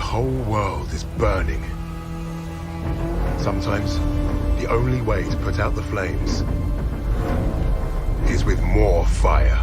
whole world is burning. Sometimes, the only way to put out the flames is with more fire.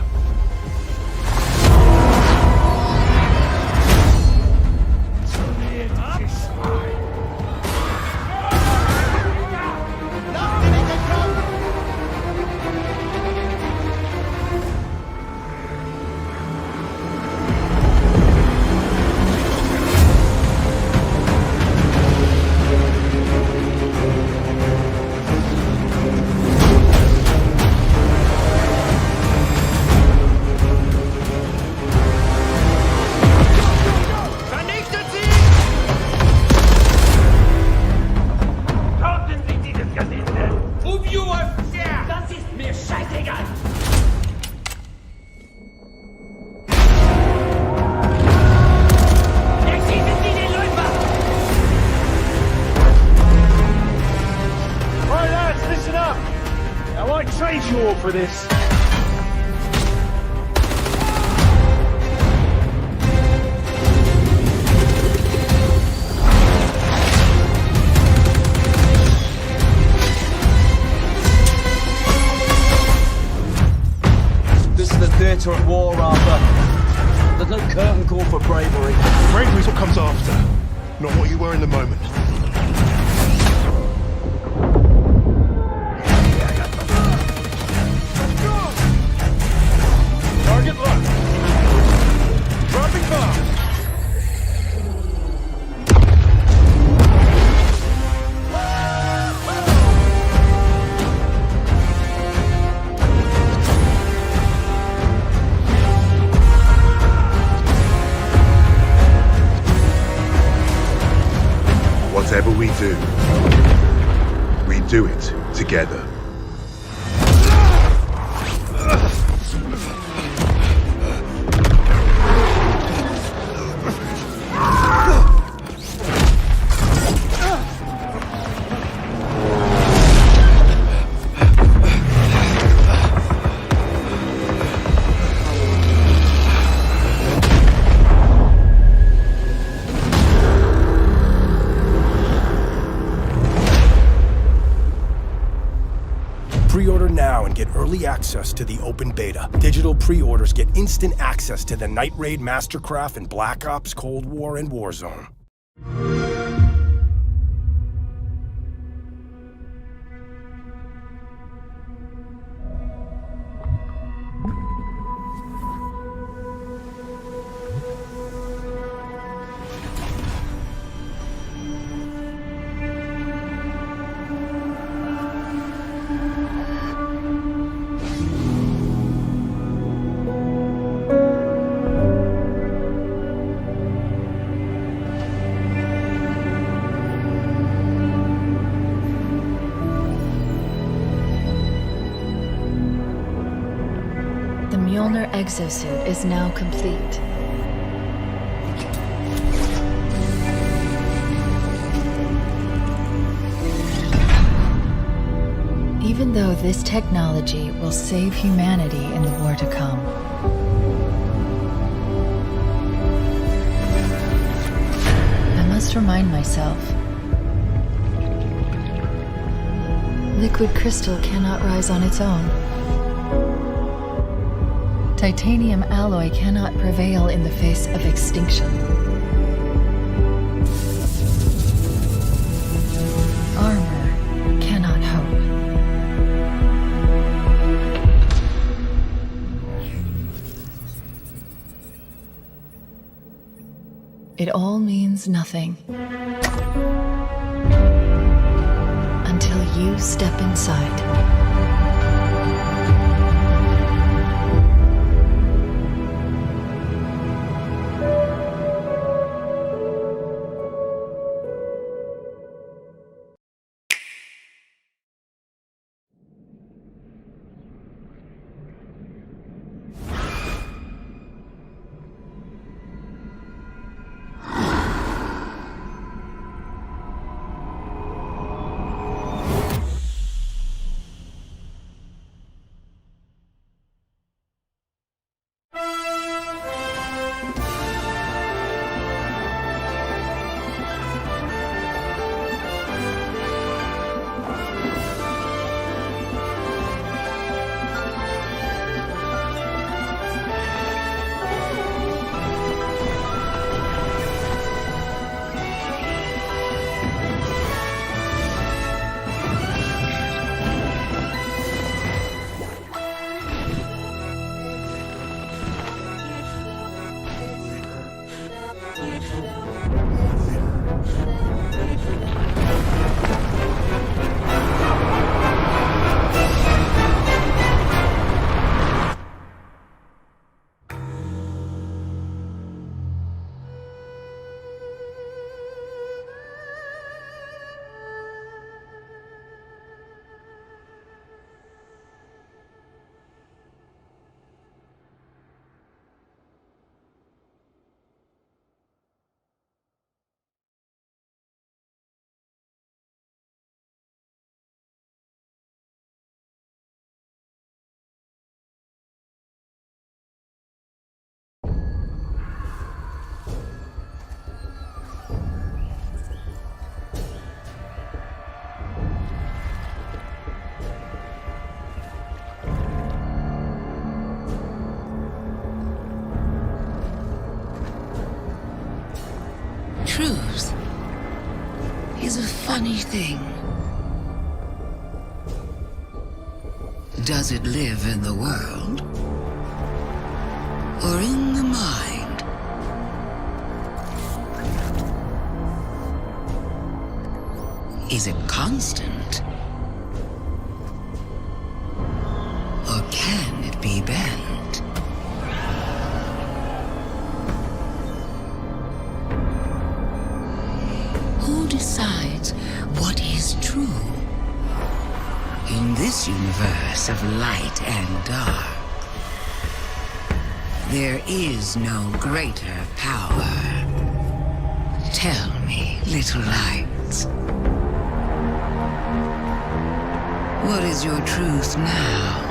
For this. This is the theatre of war, Arthur. There's no curtain call for bravery. Bravery's what comes after, not what you were in the moment. Target locked. Dropping bomb. Whatever we do it together. Pre-order now and get early access to the open beta. Digital pre-orders get instant access to the Night Raid, Mastercraft, and Black Ops, Cold War, and Warzone. The Mjolnir exosuit is now complete. Even though this technology will save humanity in the war to come, I must remind myself, liquid crystal cannot rise on its own. Titanium alloy cannot prevail in the face of extinction. Armor cannot hope. It all means nothing until you step inside. Truth is a funny thing. Does it live in the world or in the mind? Is it constant or can it be bent? Who decides what is true? In this universe of light and dark, there is no greater power. Tell me, little lights, what is your truth now?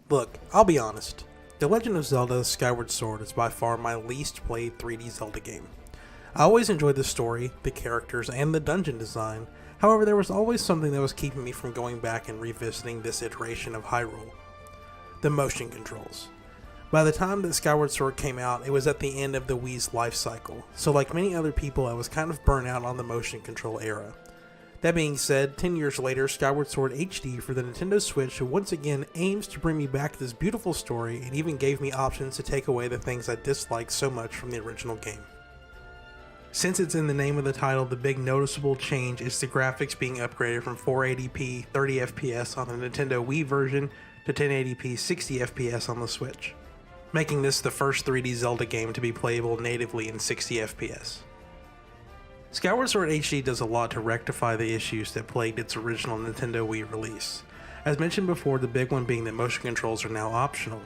Look, I'll be honest. The Legend of Zelda Skyward Sword is by far my least played 3D Zelda game. I always enjoyed the story, the characters, and the dungeon design. However, there was always something that was keeping me from going back and revisiting this iteration of Hyrule. The motion controls. By the time that Skyward Sword came out, it was at the end of the Wii's life cycle, so like many other people, I was kind of burnt out on the motion control era. That being said, 10 years later, Skyward Sword HD for the Nintendo Switch once again aims to bring me back this beautiful story and even gave me options to take away the things I disliked so much from the original game. Since it's in the name of the title, the big noticeable change is the graphics being upgraded from 480p 30fps on the Nintendo Wii version to 1080p 60fps on the Switch, making this the first 3D Zelda game to be playable natively in 60fps. Skyward Sword HD does a lot to rectify the issues that plagued its original Nintendo Wii release. As mentioned before, the big one being that motion controls are now optional.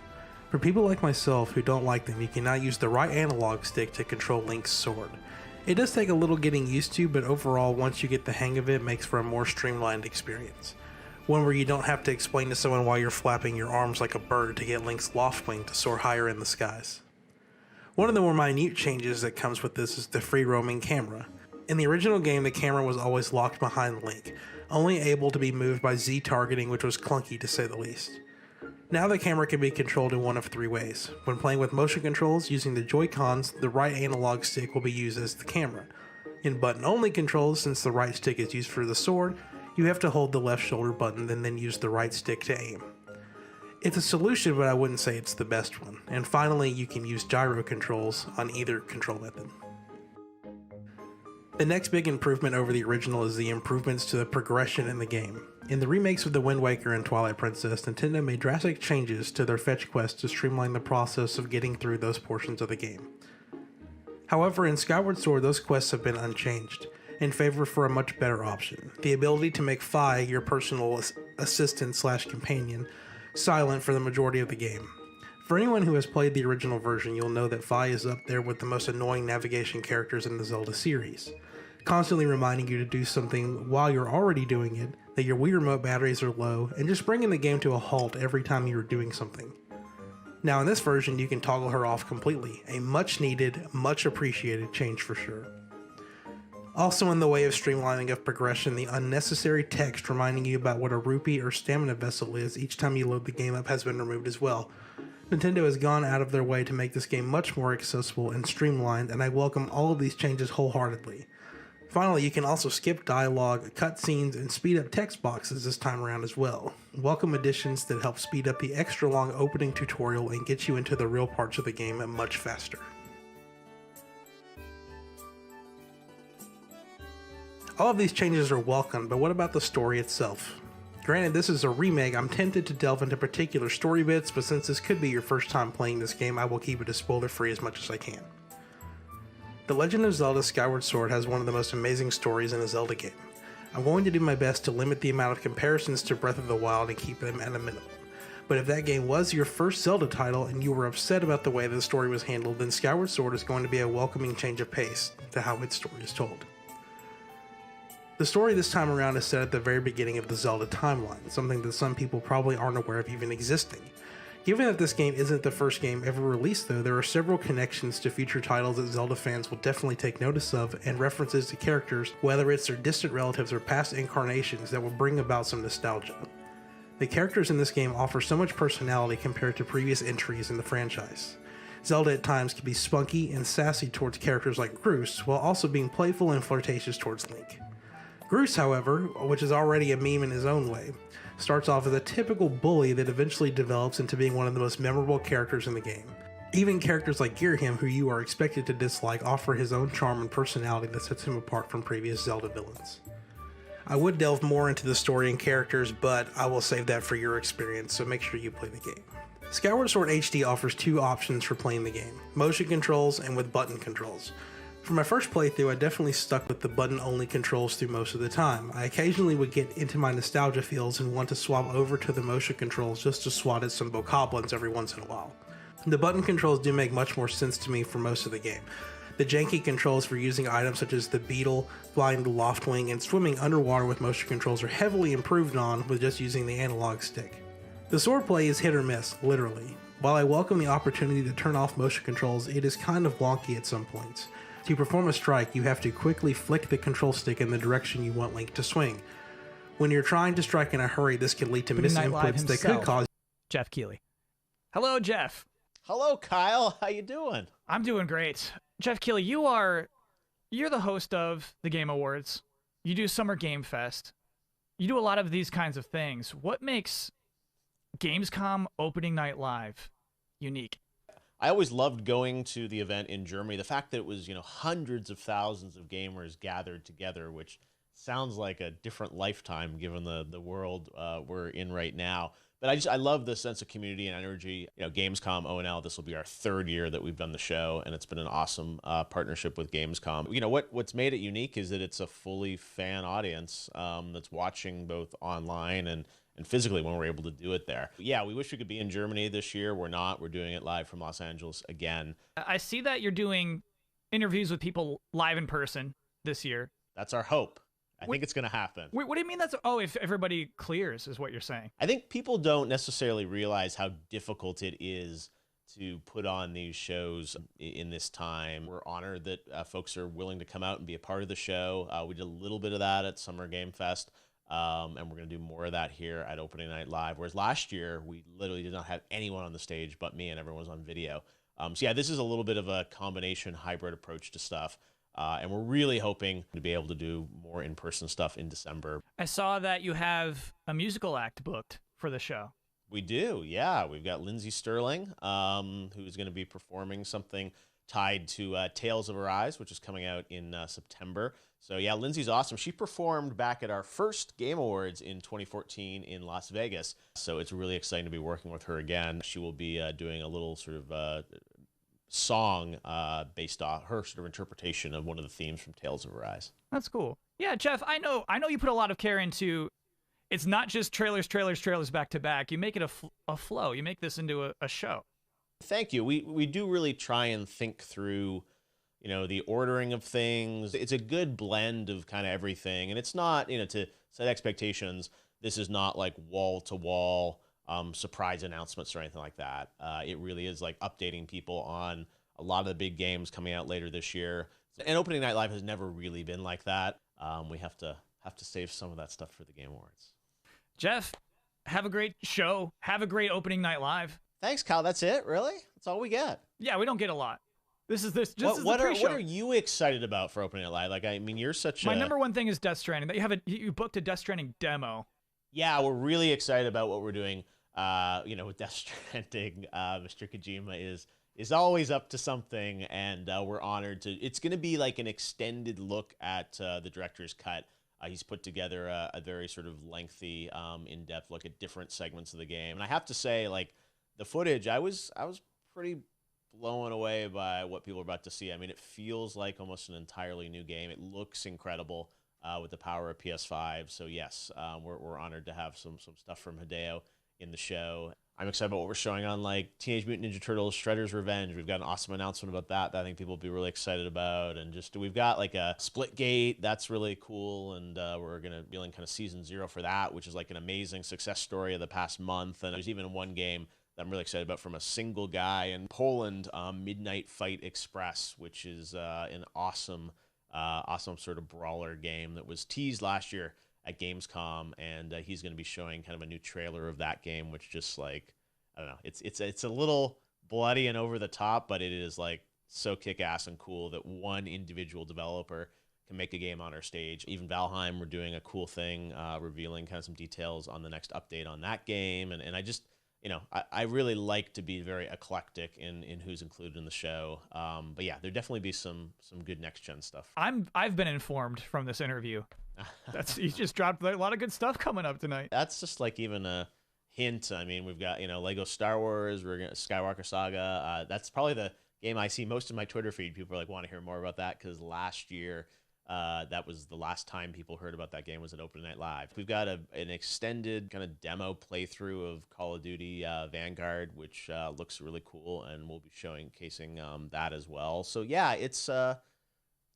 For people like myself who don't like them, you can now use the right analog stick to control Link's sword. It does take a little getting used to, but overall, once you get the hang of it, makes for a more streamlined experience. One where you don't have to explain to someone why you're flapping your arms like a bird to get Link's loft wing to soar higher in the skies. One of the more minute changes that comes with this is the free roaming camera. In the original game, the camera was always locked behind Link, only able to be moved by Z targeting, which was clunky to say the least. Now the camera can be controlled in one of three ways. When playing with motion controls using the Joy-Cons, the right analog stick will be used as the camera. In button-only controls, since the right stick is used for the sword, you have to hold the left shoulder button and then use the right stick to aim. It's a solution, but I wouldn't say it's the best one. And finally, you can use gyro controls on either control method. The next big improvement over the original is the improvements to the progression in the game. In the remakes of The Wind Waker and Twilight Princess, Nintendo made drastic changes to their fetch quests to streamline the process of getting through those portions of the game. However, in Skyward Sword, those quests have been unchanged, in favor for a much better option, the ability to make Fi your personal assistant slash companion, silent for the majority of the game. For anyone who has played the original version, you'll know that Vi is up there with the most annoying navigation characters in the Zelda series, constantly reminding you to do something while you're already doing it, that your Wii Remote batteries are low, and just bringing the game to a halt every time you're doing something. Now in this version, you can toggle her off completely, a much needed, much appreciated change for sure. Also in the way of streamlining of progression, the unnecessary text reminding you about what a rupee or stamina vessel is each time you load the game up has been removed as well. Nintendo has gone out of their way to make this game much more accessible and streamlined, and I welcome all of these changes wholeheartedly. Finally, you can also skip dialogue, cutscenes, and speed up text boxes this time around as well. Welcome additions that help speed up the extra long opening tutorial and get you into the real parts of the game much faster. All of these changes are welcome, but what about the story itself? Granted, this is a remake, I'm tempted to delve into particular story bits, but since this could be your first time playing this game, I will keep it as spoiler-free as much as I can. The Legend of Zelda Skyward Sword has one of the most amazing stories in a Zelda game. I'm going to do my best to limit the amount of comparisons to Breath of the Wild and keep them at a minimum. But if that game was your first Zelda title and you were upset about the way the story was handled, then Skyward Sword is going to be a welcoming change of pace to how its story is told. The story this time around is set at the very beginning of the Zelda timeline, something that some people probably aren't aware of even existing. Given that this game isn't the first game ever released though, there are several connections to future titles that Zelda fans will definitely take notice of, and references to characters, whether it's their distant relatives or past incarnations, that will bring about some nostalgia. The characters in this game offer so much personality compared to previous entries in the franchise. Zelda at times can be spunky and sassy towards characters like Groose, while also being playful and flirtatious towards Link. Groose, however, which is already a meme in his own way, starts off as a typical bully that eventually develops into being one of the most memorable characters in the game. Even characters like Girahim, who you are expected to dislike, offer his own charm and personality that sets him apart from previous Zelda villains. I would delve more into the story and characters, but I will save that for your experience, so make sure you play the game. Skyward Sword HD offers two options for playing the game, motion controls and with button controls. For my first playthrough, I definitely stuck with the button-only controls through most of the time. I occasionally would get into my nostalgia feels and want to swap over to the motion controls just to swat at some bokoblins every once in a while. The button controls do make much more sense to me for most of the game. The janky controls for using items such as the beetle, flying the loftwing, and swimming underwater with motion controls are heavily improved on with just using the analog stick. The swordplay is hit or miss, literally. While I welcome the opportunity to turn off motion controls, it is kind of wonky at some points. To perform a strike, you have to quickly flick the control stick in the direction you want Link to swing. When you're trying to strike in a hurry, this can lead to misinputs that could cause Jeff Keighley. Hello, Jeff. Hello, Kyle. How you doing? I'm doing great. Jeff Keighley, you're the host of the Game Awards. You do Summer Game Fest. You do a lot of these kinds of things. What makes Gamescom opening night live unique? I always loved going to the event in Germany. The fact that it was, hundreds of thousands of gamers gathered together, which sounds like a different lifetime given the world we're in right now. But I love the sense of community and energy. Gamescom ONL, this will be our third year that we've done the show, and it's been an awesome partnership with Gamescom. What's made it unique is that it's a fully fan audience that's watching both online and physically when we're able to do it there. Yeah, we wish we could be in Germany this year. We're not. We're doing it live from Los Angeles again. I see that you're doing interviews with people live in person this year. That's our hope. I think it's going to happen. Wait, what do you mean if everybody clears is what you're saying? I think people don't necessarily realize how difficult it is to put on these shows in this time. We're honored that folks are willing to come out and be a part of the show. We did a little bit of that at Summer Game Fest. And we're going to do more of that here at Opening Night Live. Whereas last year, we literally did not have anyone on the stage but me, and everyone was on video. So yeah, this is a little bit of a combination hybrid approach to stuff. And we're really hoping to be able to do more in-person stuff in December. I saw that you have a musical act booked for the show. We do, yeah. We've got Lindsay Sterling, who's going to be performing something tied to Tales of Arise, which is coming out in September. So yeah, Lindsay's awesome. She performed back at our first Game Awards in 2014 in Las Vegas. So it's really exciting to be working with her again. She will be doing a little sort of song based off her sort of interpretation of one of the themes from Tales of Arise. That's cool. Yeah, Jeff, I know you put a lot of care into it's not just trailers back to back. You make it a flow. You make this into a show. Thank you. We do really try and think through, the ordering of things. It's a good blend of kind of everything. And it's not, to set expectations, this is not like wall-to-wall surprise announcements or anything like that. It really is like updating people on a lot of the big games coming out later this year. And Opening Night Live has never really been like that. We have to save some of that stuff for the Game Awards. Jeff, have a great show. Have a great Opening Night Live. Thanks, Kyle. That's it? Really? That's all we get? Yeah, we don't get a lot. This is the What pre-show. are you excited about for Opening Night Live? Like, I mean, you're such My number one thing is Death Stranding. That you booked a Death Stranding demo. Yeah, we're really excited about what we're doing. With Death Stranding, Mr. Kojima is always up to something, and we're honored to. It's going to be like an extended look at the director's cut. He's put together a very sort of lengthy, in-depth look at different segments of the game, and I have to say, like, the footage, I was pretty blown away by what people are about to see. I mean, it feels like almost an entirely new game. It looks incredible with the power of PS5. So yes, we're honored to have some stuff from Hideo in the show. I'm excited about what we're showing on like Teenage Mutant Ninja Turtles Shredder's Revenge. We've got an awesome announcement about that I think people will be really excited about. And just we've got like a Splitgate that's really cool, and we're gonna be in kind of season 0 for that, which is like an amazing success story of the past month. And there's even one game that I'm really excited about from a single guy in Poland, Midnight Fight Express, which is an awesome sort of brawler game that was teased last year at Gamescom, and he's going to be showing kind of a new trailer of that game, which just like, I don't know, it's a little bloody and over the top, but it is like so kick-ass and cool that one individual developer can make a game on our stage. Even Valheim, we're doing a cool thing, revealing kind of some details on the next update on that game, and I just, I really like to be very eclectic in who's included in the show. But yeah, there'll definitely be some good next-gen stuff. I've been informed from this interview. He just dropped a lot of good stuff coming up tonight. That's just like even a hint. I mean, we've got, Lego Star Wars, we're gonna Skywalker Saga. That's probably the game I see most in my Twitter feed. People are like, want to hear more about that, because last year, that was the last time people heard about that game was at Opening Night Live. We've got an extended kind of demo playthrough of Call of Duty Vanguard, which looks really cool, and we'll be showcasing that as well. So yeah, it's a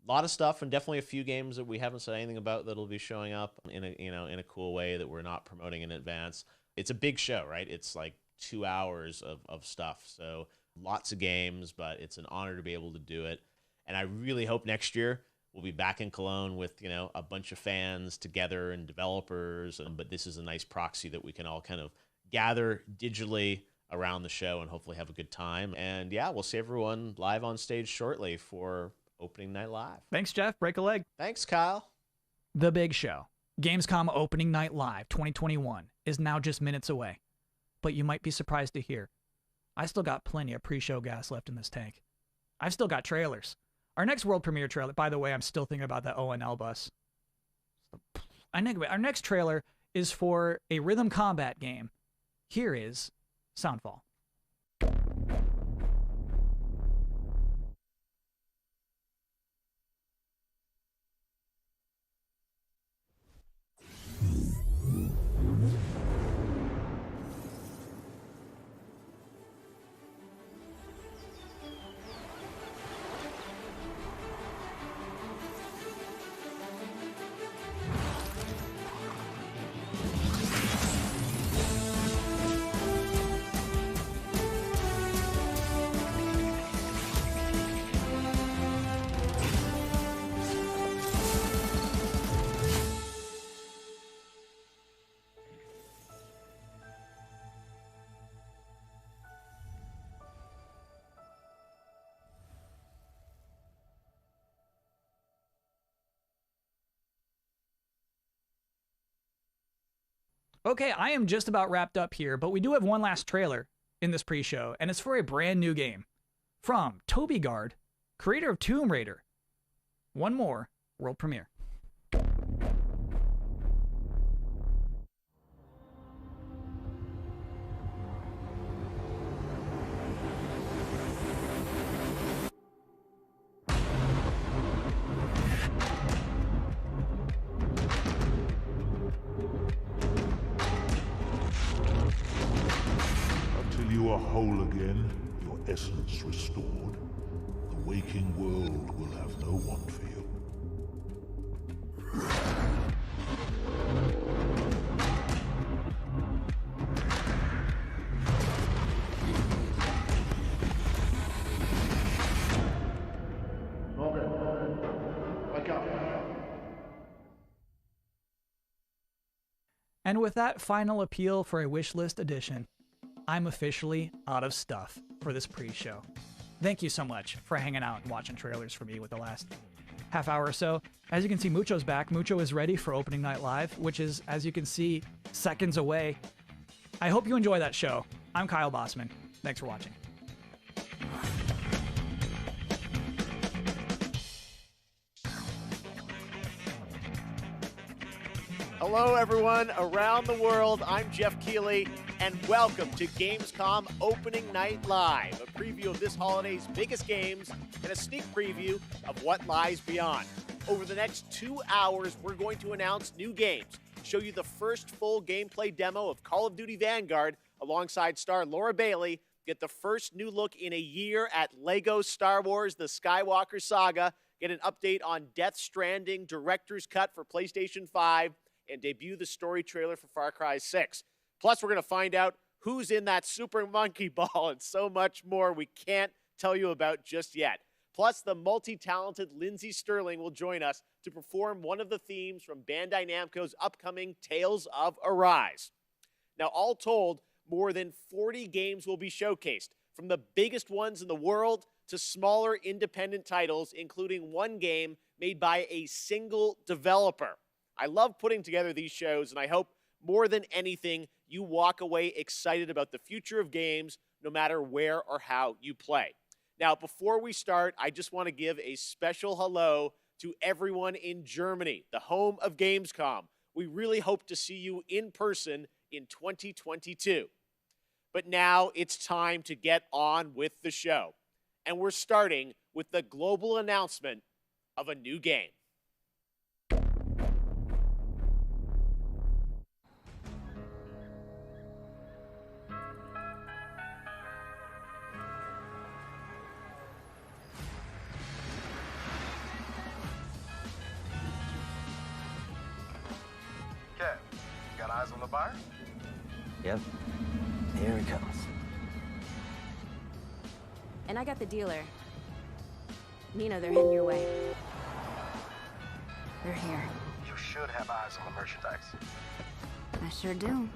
lot of stuff, and definitely a few games that we haven't said anything about that'll be showing up in a cool way that we're not promoting in advance. It's a big show, right? It's like 2 hours of stuff, so lots of games, but it's an honor to be able to do it. And I really hope next year we'll be back in Cologne with, a bunch of fans together and developers. But this is a nice proxy that we can all kind of gather digitally around the show and hopefully have a good time. And yeah, we'll see everyone live on stage shortly for Opening Night Live. Thanks, Jeff. Break a leg. Thanks, Kyle. The big show, Gamescom Opening Night Live 2021, is now just minutes away. But you might be surprised to hear, I still got plenty of pre-show gas left in this tank. I've still got trailers. Our next world premiere trailer, by the way, I'm still thinking about that ONL bus. Anyway, our next trailer is for a rhythm combat game. Here is Soundfall. Okay, I am just about wrapped up here, but we do have one last trailer in this pre-show, and it's for a brand new game from Toby Gard, creator of Tomb Raider. One more world premiere. Until you are whole again, your essence restored, the waking world will have no want for you. And with that final appeal for a wishlist edition, I'm officially out of stuff for this pre-show. Thank you so much for hanging out and watching trailers for me with the last half hour or so. As you can see, Mucho's back. Mucho is ready for opening night live, which is, as you can see, seconds away. I hope you enjoy that show. I'm Kyle Bossman. Thanks for watching. Hello, everyone around the world. I'm Jeff Keighley, and welcome to Gamescom Opening Night Live, a preview of this holiday's biggest games and a sneak preview of what lies beyond. Over the next 2 hours, we're going to announce new games, show you the first full gameplay demo of Call of Duty Vanguard alongside star Laura Bailey, get the first new look in a year at LEGO Star Wars The Skywalker Saga, get an update on Death Stranding Director's Cut for PlayStation 5, and debut the story trailer for Far Cry 6. Plus, we're going to find out who's in that Super Monkey Ball and so much more we can't tell you about just yet. Plus, the multi-talented Lindsey Sterling will join us to perform one of the themes from Bandai Namco's upcoming Tales of Arise. Now, all told, more than 40 games will be showcased, from the biggest ones in the world to smaller independent titles, including one game made by a single developer. I love putting together these shows, and I hope more than anything, you walk away excited about the future of games, no matter where or how you play. Now, before we start, I just want to give a special hello to everyone in Germany, the home of Gamescom. We really hope to see you in person in 2022. But now it's time to get on with the show. And we're starting with the global announcement of a new game. Eyes on the buyer? Yep. Here it comes. And I got the dealer. Nina, they're heading your way. They're here. You should have eyes on the merchandise. I sure do.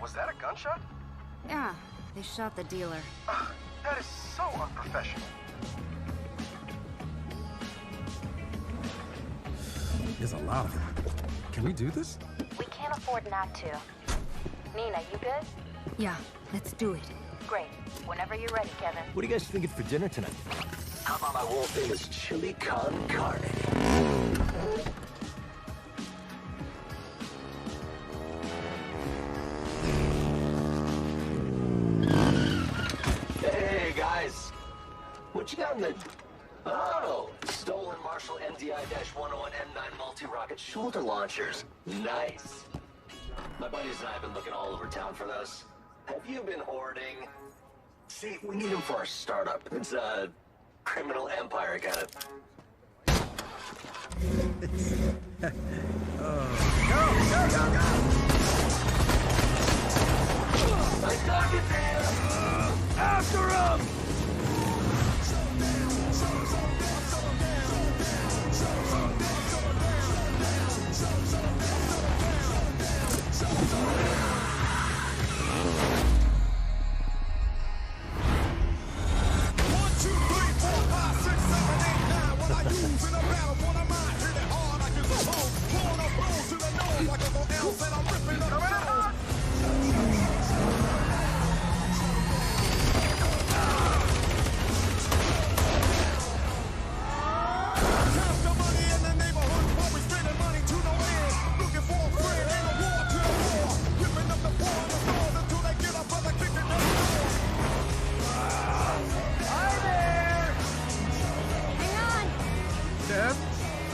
Was that a gunshot? Yeah, they shot the dealer. That is so unprofessional. There's a lot of them. Can we do this? We can't afford not to. Nina, you good? Yeah, let's do it. Great. Whenever you're ready, Kevin. What are you guys thinking for dinner tonight? How about my world famous chili con carne? Hey guys, what you got in the... Oh, stolen Marshall MDI-101 M9 multi-rocket shoulder launchers. Nice. My buddies and I have been looking all over town for those. Have you been hoarding? See, we need them for our startup. It's a criminal empire kind of... Go! Nice talking to you! After him!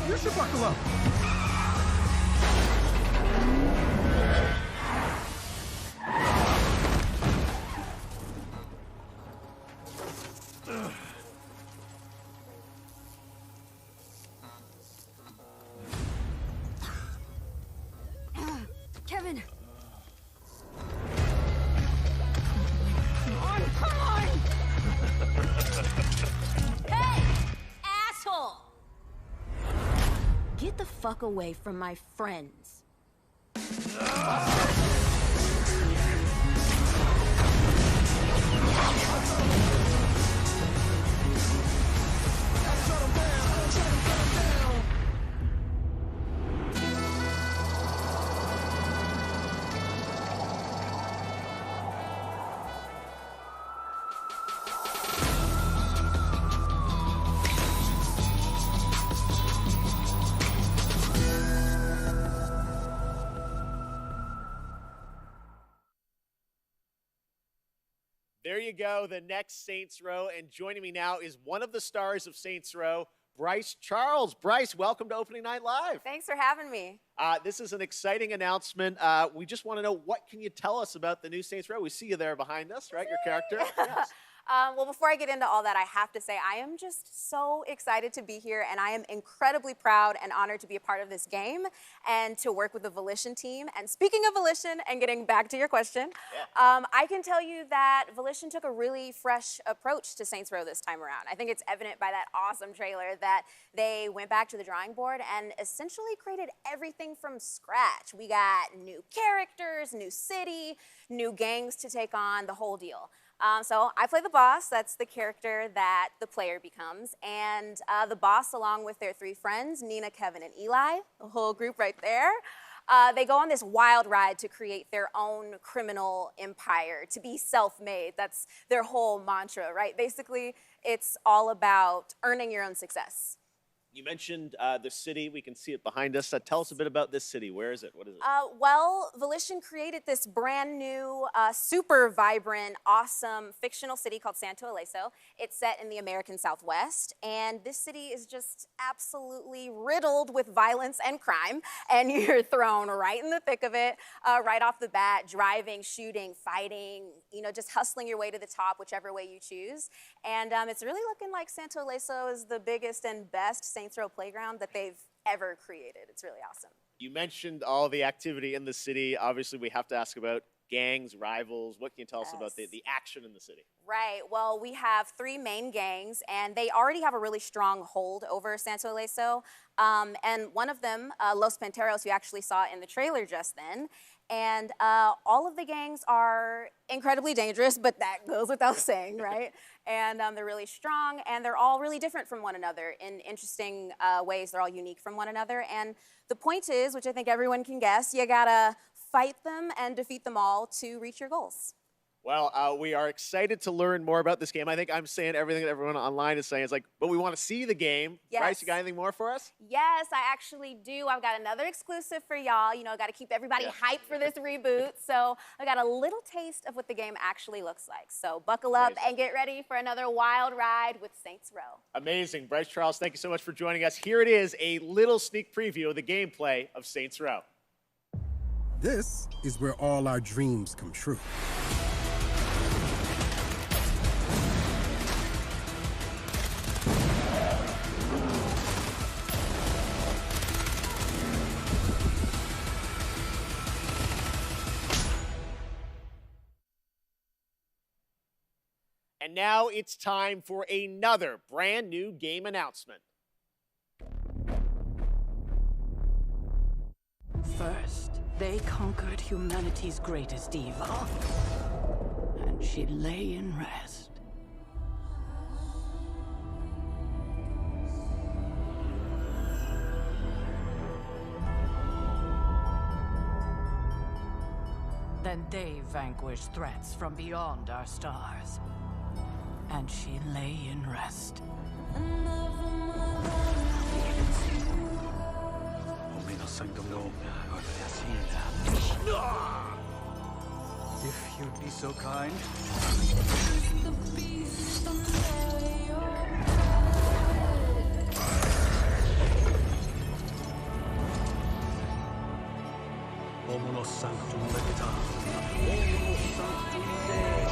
You should buckle up. Kevin! Come on! Hey! Asshole! Get the fuck away from my friends. There you go, the next Saints Row. And joining me now is one of the stars of Saints Row, Bryce Charles. Bryce, welcome to Opening Night Live. Thanks for having me. This is an exciting announcement. We just want to know, what can you tell us about the new Saints Row? We see you there behind us, right? Your character. Yes. Well, before I get into all that, I have to say I am just so excited to be here, and I am incredibly proud and honored to be a part of this game and to work with the Volition team. And speaking of Volition, and getting back to your question, I can tell you that Volition took a really fresh approach to Saints Row this time around. I think it's evident by that awesome trailer that they went back to the drawing board and essentially created everything from scratch. We got new characters, new city, new gangs to take on, the whole deal. So I play the boss. That's the character that the player becomes. And the boss, along with their three friends, Nina, Kevin, and Eli, the whole group right there, they go on this wild ride to create their own criminal empire, to be self-made. That's their whole mantra, right? Basically, it's all about earning your own success. You mentioned the city. We can see it behind us. Tell us a bit about this city. Where is it? What is it? Well, Volition created this brand new, super vibrant, awesome fictional city called Santo Ileso. It's set in the American Southwest, and this city is just absolutely riddled with violence and crime, and you're thrown right in the thick of it, right off the bat, driving, shooting, fighting, you know, just hustling your way to the top, whichever way you choose. And it's really looking like Santo Ileso is the biggest and best Saints Row playground that they've ever created. It's really awesome. You mentioned all the activity in the city. Obviously, we have to ask about gangs, rivals. What can you tell us about the action in the city? Right. Well, we have three main gangs, and they already have a really strong hold over Santo Ileso. And one of them, Los Panteros, you actually saw in the trailer just then. And all of the gangs are incredibly dangerous, but that goes without saying, right? And they're really strong, and they're all really different from one another in interesting ways. They're all unique from one another. And the point is, which I think everyone can guess, you gotta fight them and defeat them all to reach your goals. Well, we are excited to learn more about this game. I think I'm saying everything that everyone online is saying. It's like, but we want to see the game. Yes. Bryce, you got anything more for us? Yes, I actually do. I've got another exclusive for y'all. You know, I got to keep everybody hyped for this reboot. So I got a little taste of what the game actually looks like. So buckle up and get ready for another wild ride with Saints Row. Amazing. Bryce Charles, thank you so much for joining us. Here it is, a little sneak preview of the gameplay of Saints Row. This is where all our dreams come true. And now it's time for another brand new game announcement. First, they conquered humanity's greatest evil, and she lay in rest. Then they vanquished threats from beyond our stars, and she lay in rest. If you'd be so kind. Omonos sanctum legita. Omonos sanctum Dei.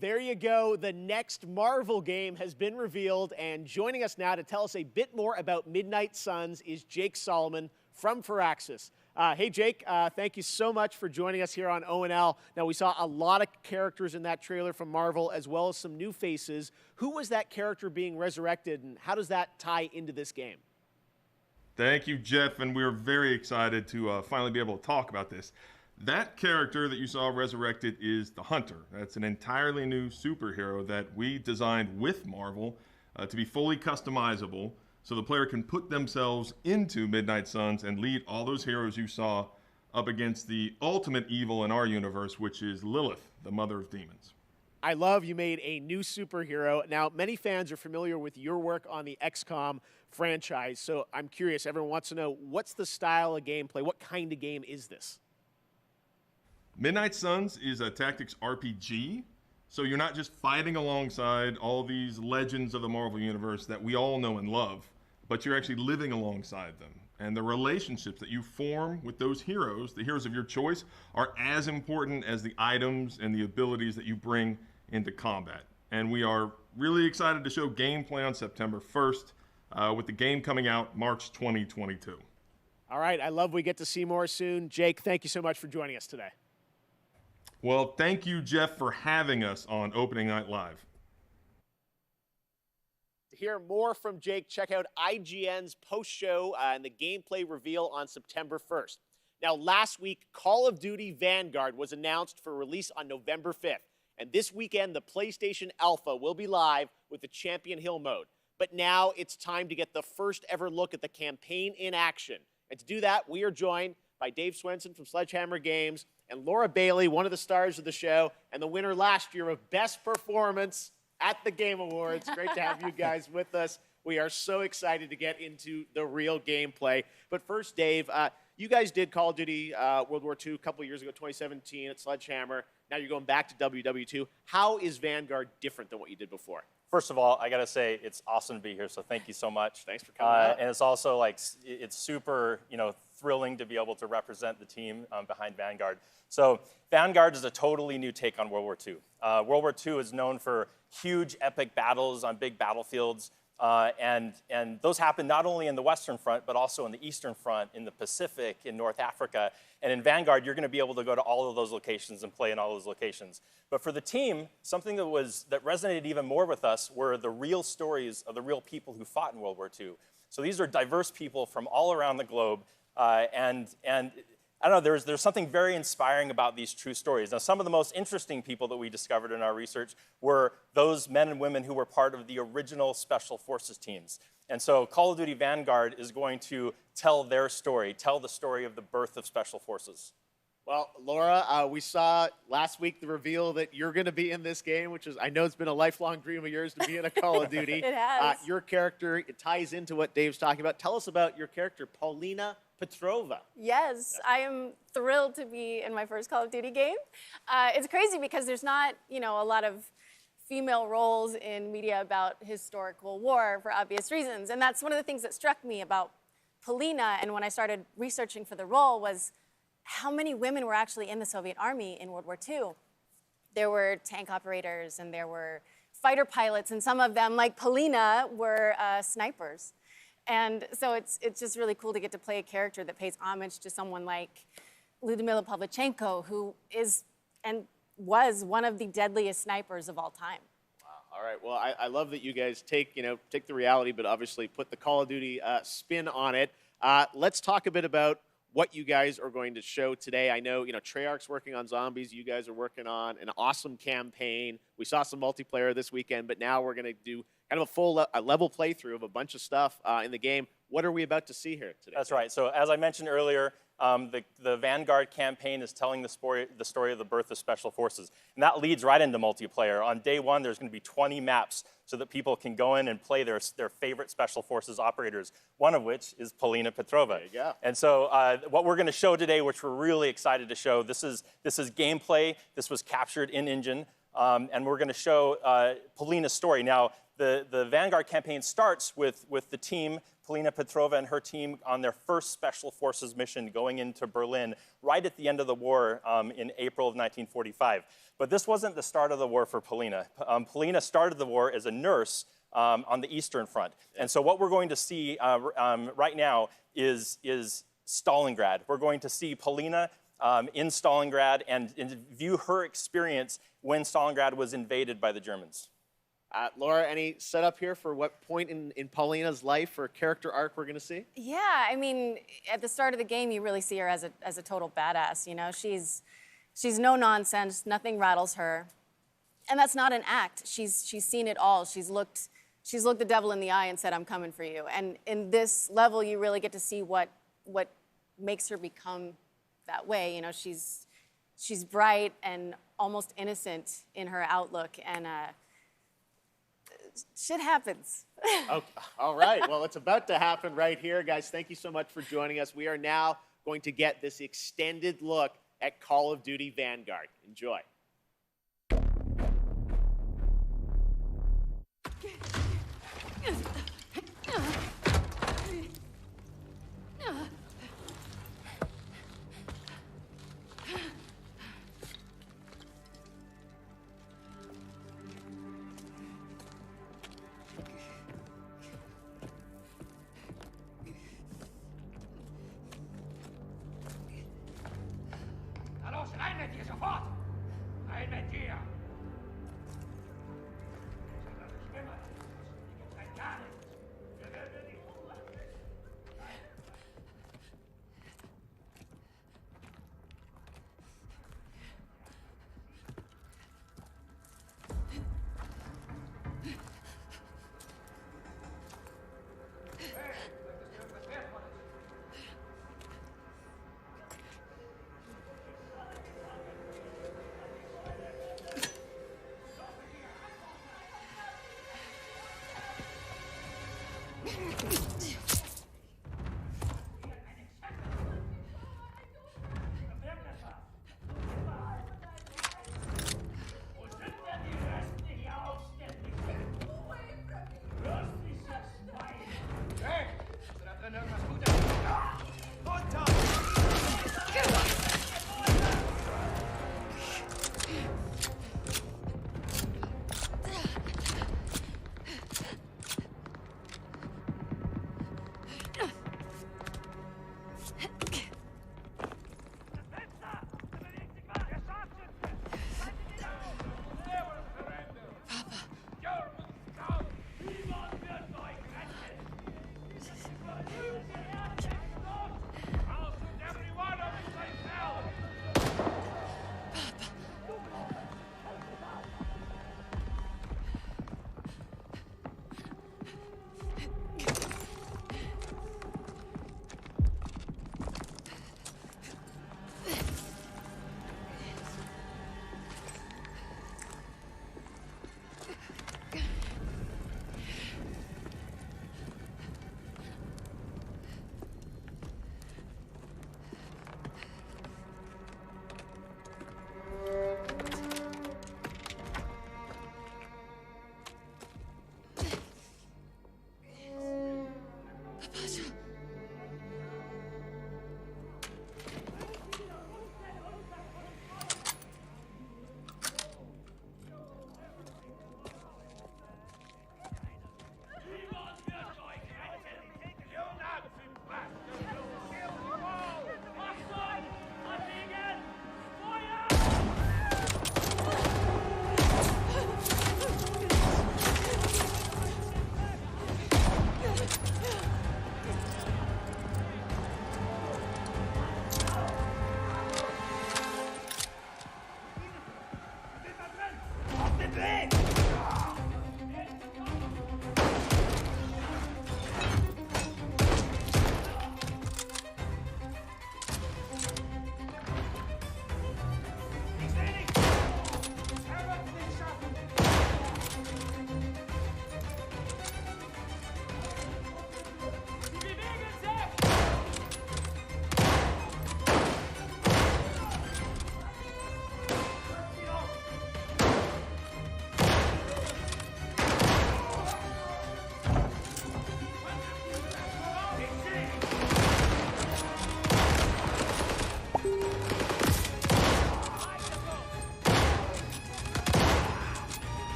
There you go. The next Marvel game has been revealed, and joining us now to tell us a bit more about Midnight Suns is Jake Solomon from Firaxis. Hey, Jake, thank you so much for joining us here on O&L. Now, we saw a lot of characters in that trailer from Marvel, as well as some new faces. Who was that character being resurrected, and how does that tie into this game? Thank you, Jeff, and we're very excited to finally be able to talk about this. That character that you saw resurrected is the Hunter. That's an entirely new superhero that we designed with Marvel to be fully customizable, so the player can put themselves into Midnight Suns and lead all those heroes you saw up against the ultimate evil in our universe, which is Lilith, the mother of demons. I love you made a new superhero. Now, many fans are familiar with your work on the XCOM franchise, so I'm curious, everyone wants to know, what's the style of gameplay? What kind of game is this? Midnight Suns is a tactics RPG, so you're not just fighting alongside all these legends of the Marvel Universe that we all know and love, but you're actually living alongside them. And the relationships that you form with those heroes, the heroes of your choice, are as important as the items and the abilities that you bring into combat. And we are really excited to show gameplay on September 1st, with the game coming out March 2022. All right, I love we get to see more soon. Jake, thank you so much for joining us today. Well, thank you, Jeff, for having us on Opening Night Live. To hear more from Jake, check out IGN's post-show and the gameplay reveal on September 1st. Now, last week, Call of Duty Vanguard was announced for release on November 5th. And this weekend, the PlayStation Alpha will be live with the Champion Hill mode. But now it's time to get the first ever look at the campaign in action. And to do that, we are joined by Dave Swenson from Sledgehammer Games and Laura Bailey, one of the stars of the show and the winner last year of Best Performance at the Game Awards. Great to have you guys with us. We are so excited to get into the real gameplay. But first, Dave, you guys did Call of Duty World War II a couple years ago, 2017 at Sledgehammer. Now you're going back to WW2. How is Vanguard different than what you did before? First of all, I got to say it's awesome to be here, so thank you so much. Thanks for coming out. And it's also like, it's super, thrilling to be able to represent the team behind Vanguard. So Vanguard is a totally new take on World War II. World War II is known for huge epic battles on big battlefields. And those happen not only in the Western Front, but also in the Eastern Front, in the Pacific, in North Africa. And in Vanguard, you're going to be able to go to all of those locations and play in all those locations. But for the team, something that resonated even more with us were the real stories of the real people who fought in World War II. So these are diverse people from all around the globe. And I don't know, there's something very inspiring about these true stories. Now, some of the most interesting people that we discovered in our research were those men and women who were part of the original Special Forces teams. And so Call of Duty Vanguard is going to tell their story, tell the story of the birth of Special Forces. Well, Laura, we saw last week the reveal that you're going to be in this game, which is, I know it's been a lifelong dream of yours to be in a Call of Duty. It has. Your character, it ties into what Dave's talking about. Tell us about your character, Paulina Petrova. Yes, I am thrilled to be in my first Call of Duty game. It's crazy because there's not, a lot of female roles in media about historical war for obvious reasons. And that's one of the things that struck me about Paulina, and when I started researching for the role, was how many women were actually in the Soviet Army in World War II. There were tank operators and there were fighter pilots, and some of them, like Paulina, were snipers. And so it's just really cool to get to play a character that pays homage to someone like Lyudmila Pavlichenko, who is and was one of the deadliest snipers of all time. Wow. All right. Well, I love that you guys take the reality, but obviously put the Call of Duty spin on it. Let's talk a bit about what you guys are going to show today. I know, Treyarch's working on zombies. You guys are working on an awesome campaign. We saw some multiplayer this weekend, but now we're going to do kind of a full level playthrough of a bunch of stuff in the game. What are we about to see here today? That's right. So as I mentioned earlier, the Vanguard campaign is telling the story of the birth of Special Forces. And that leads right into multiplayer. On day one, there's going to be 20 maps so that people can go in and play their favorite Special Forces operators, one of which is Paulina Petrova. There you go. And so what we're going to show today, which we're really excited to show, this is gameplay. This was captured in-engine. And we're going to show Paulina's story. Now, The Vanguard campaign starts with the team, Polina Petrova and her team, on their first Special Forces mission going into Berlin right at the end of the war in April of 1945. But this wasn't the start of the war for Polina. Polina started the war as a nurse on the Eastern Front. And so what we're going to see right now is Stalingrad. We're going to see Polina in Stalingrad and view her experience when Stalingrad was invaded by the Germans. Laura, any setup here for what point in Paulina's life or character arc we're going to see? Yeah, I mean, at the start of the game, you really see her as a total badass. You know, she's no nonsense. Nothing rattles her, and that's not an act. She's seen it all. She's looked the devil in the eye and said, "I'm coming for you." And in this level, you really get to see what makes her become that way. You know, she's bright and almost innocent in her outlook, and shit happens. Okay. All right. Well, it's about to happen right here. Guys, thank you so much for joining us. We are now going to get this extended look at Call of Duty Vanguard. Enjoy.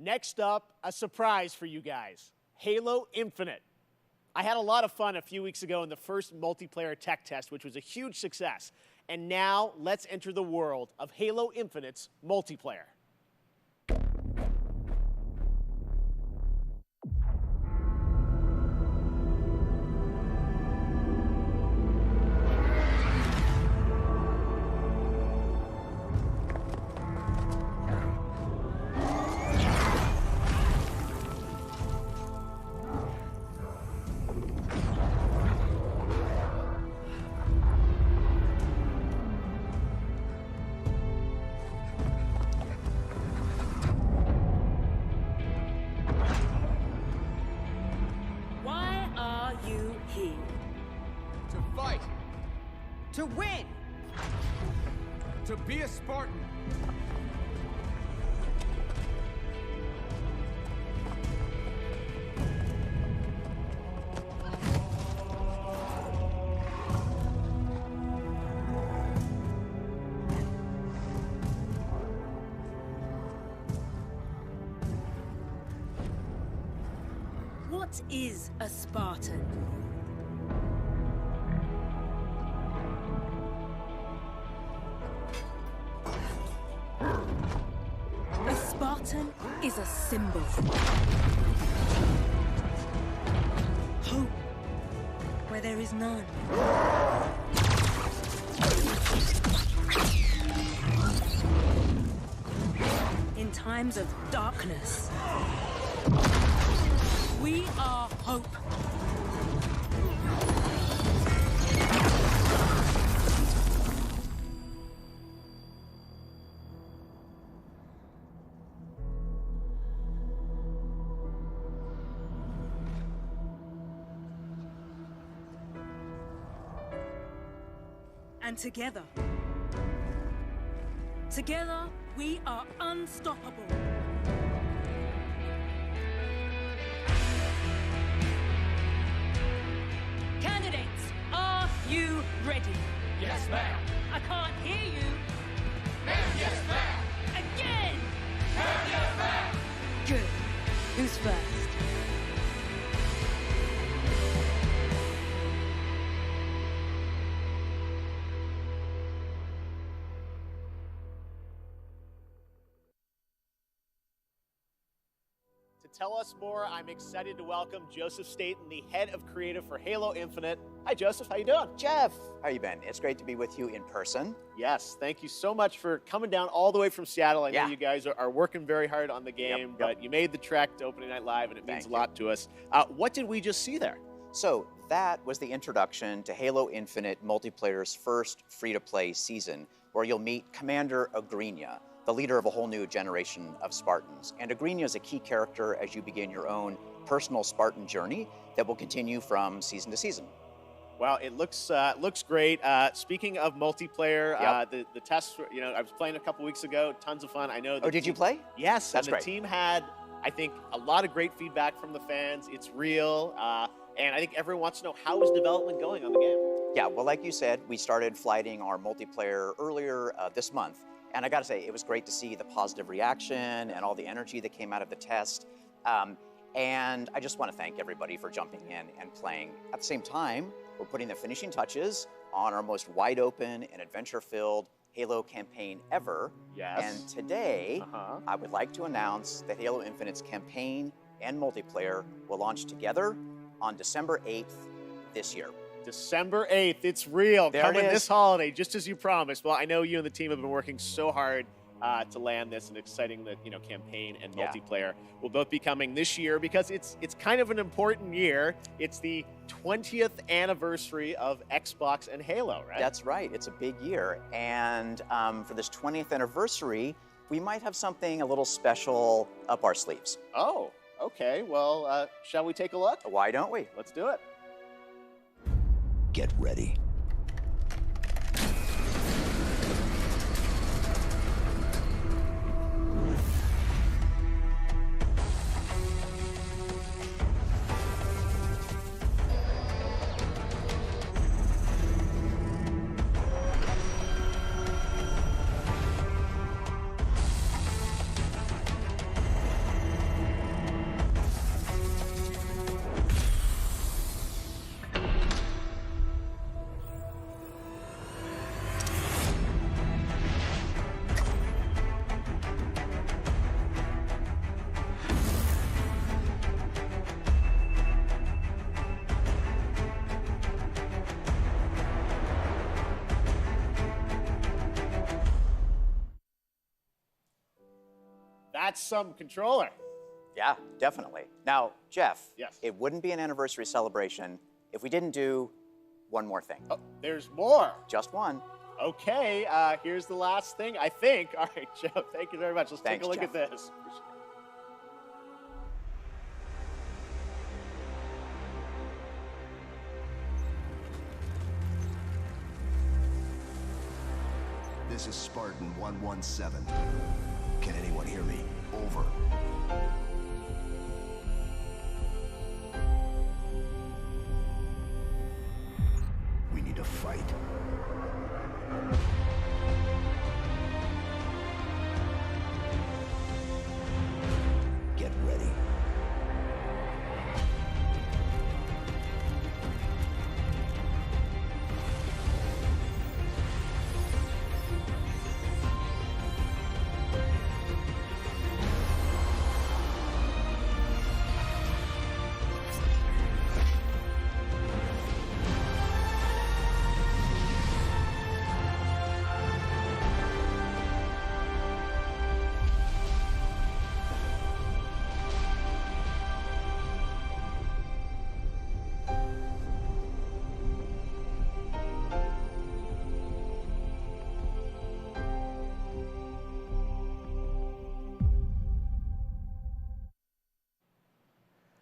Next up, a surprise for you guys. Halo Infinite. I had a lot of fun a few weeks ago in the first multiplayer tech test, which was a huge success. And now, let's enter the world of Halo Infinite's multiplayer. Why are you here? To fight. To win! To be a Spartan. What is a Spartan? A Spartan is a symbol. Hope where there is none. In times of darkness, we are hope. And together, we are unstoppable. Candidates, are you ready? Yes, ma'am. I can't hear you. Ma'am, yes, ma'am. Again! Ma'am, yes, ma'am. Good. Who's first? To tell us more, I'm excited to welcome Joseph Staten, the head of creative for Halo Infinite. Hi, Joseph. How you doing? Jeff, how you been? It's great to be with you in person. Yes, thank you so much for coming down all the way from Seattle. I know Yeah. you guys are working very hard on the game, but you made the trek to Opening Night Live, and it means a lot to us. What did we just see there? So that was the introduction to Halo Infinite multiplayer's first free-to-play season, where you'll meet Commander Agrinia, the leader of a whole new generation of Spartans. And Agrinia is a key character as you begin your own personal Spartan journey that will continue from season to season. Well, it looks great. Speaking of multiplayer, the tests, I was playing a couple weeks ago, tons of fun. I know. Oh, did you play? Yes, That's and the great. team had, I think, a lot of great feedback from the fans. It's real, and I think everyone wants to know, how is development going on the game? Yeah, well, like you said, we started flighting our multiplayer earlier this month. And I gotta say, it was great to see the positive reaction and all the energy that came out of the test. And I just want to thank everybody for jumping in and playing. At the same time, we're putting the finishing touches on our most wide open and adventure-filled Halo campaign ever. Yes. And today, I would like to announce that Halo Infinite's campaign and multiplayer will launch together on December 8th this year. December 8th, it's real. There it Coming is. this holiday, just as you promised. Well, I know you and the team have been working so hard to land this, and exciting that campaign and multiplayer will both be coming this year, because it's kind of an important year. It's the 20th anniversary of Xbox and Halo, right? That's right. It's a big year. And for this 20th anniversary, we might have something a little special up our sleeves. Oh, okay. Well, shall we take a look? Why don't we? Let's do it. Get ready. That's some controller. Yeah, definitely. Now, Jeff, yes. It wouldn't be an anniversary celebration if we didn't do one more thing. Oh, there's more. Just one. Okay, here's the last thing, I think. All right, Joe, thank you very much. Let's take a look at this. This is Spartan 117. Can anyone hear me? Over. We need to fight. Get ready.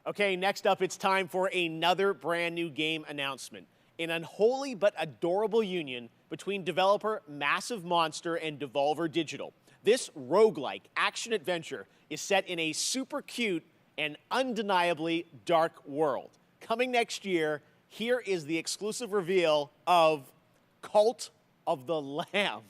Okay, next up, it's time for another brand new game announcement. An unholy but adorable union between developer Massive Monster and Devolver Digital. This roguelike action-adventure is set in a super cute and undeniably dark world. Coming next year, here is the exclusive reveal of Cult of the Lamb.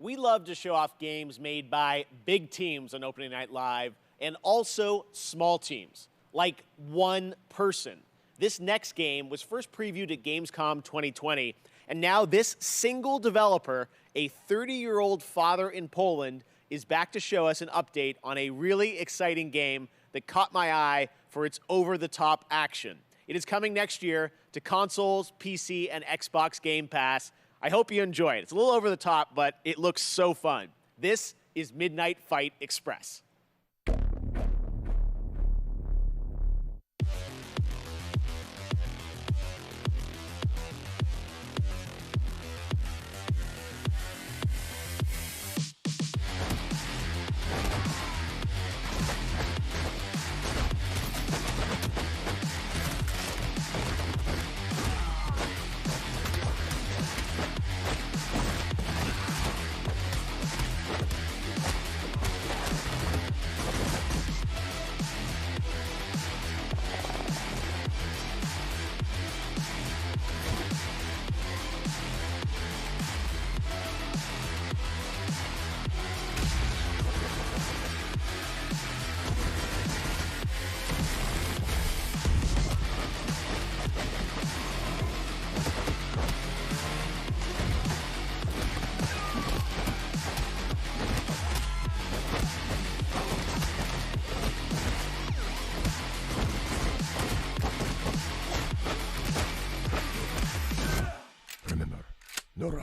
We love to show off games made by big teams on Opening Night Live and also small teams, like one person. This next game was first previewed at Gamescom 2020, and now this single developer, a 30-year-old father in Poland, is back to show us an update on a really exciting game that caught my eye for its over-the-top action. It is coming next year to consoles, PC, and Xbox Game Pass. I hope you enjoy it. It's a little over the top, but it looks so fun. This is Midnight Fight Express.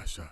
Natasha.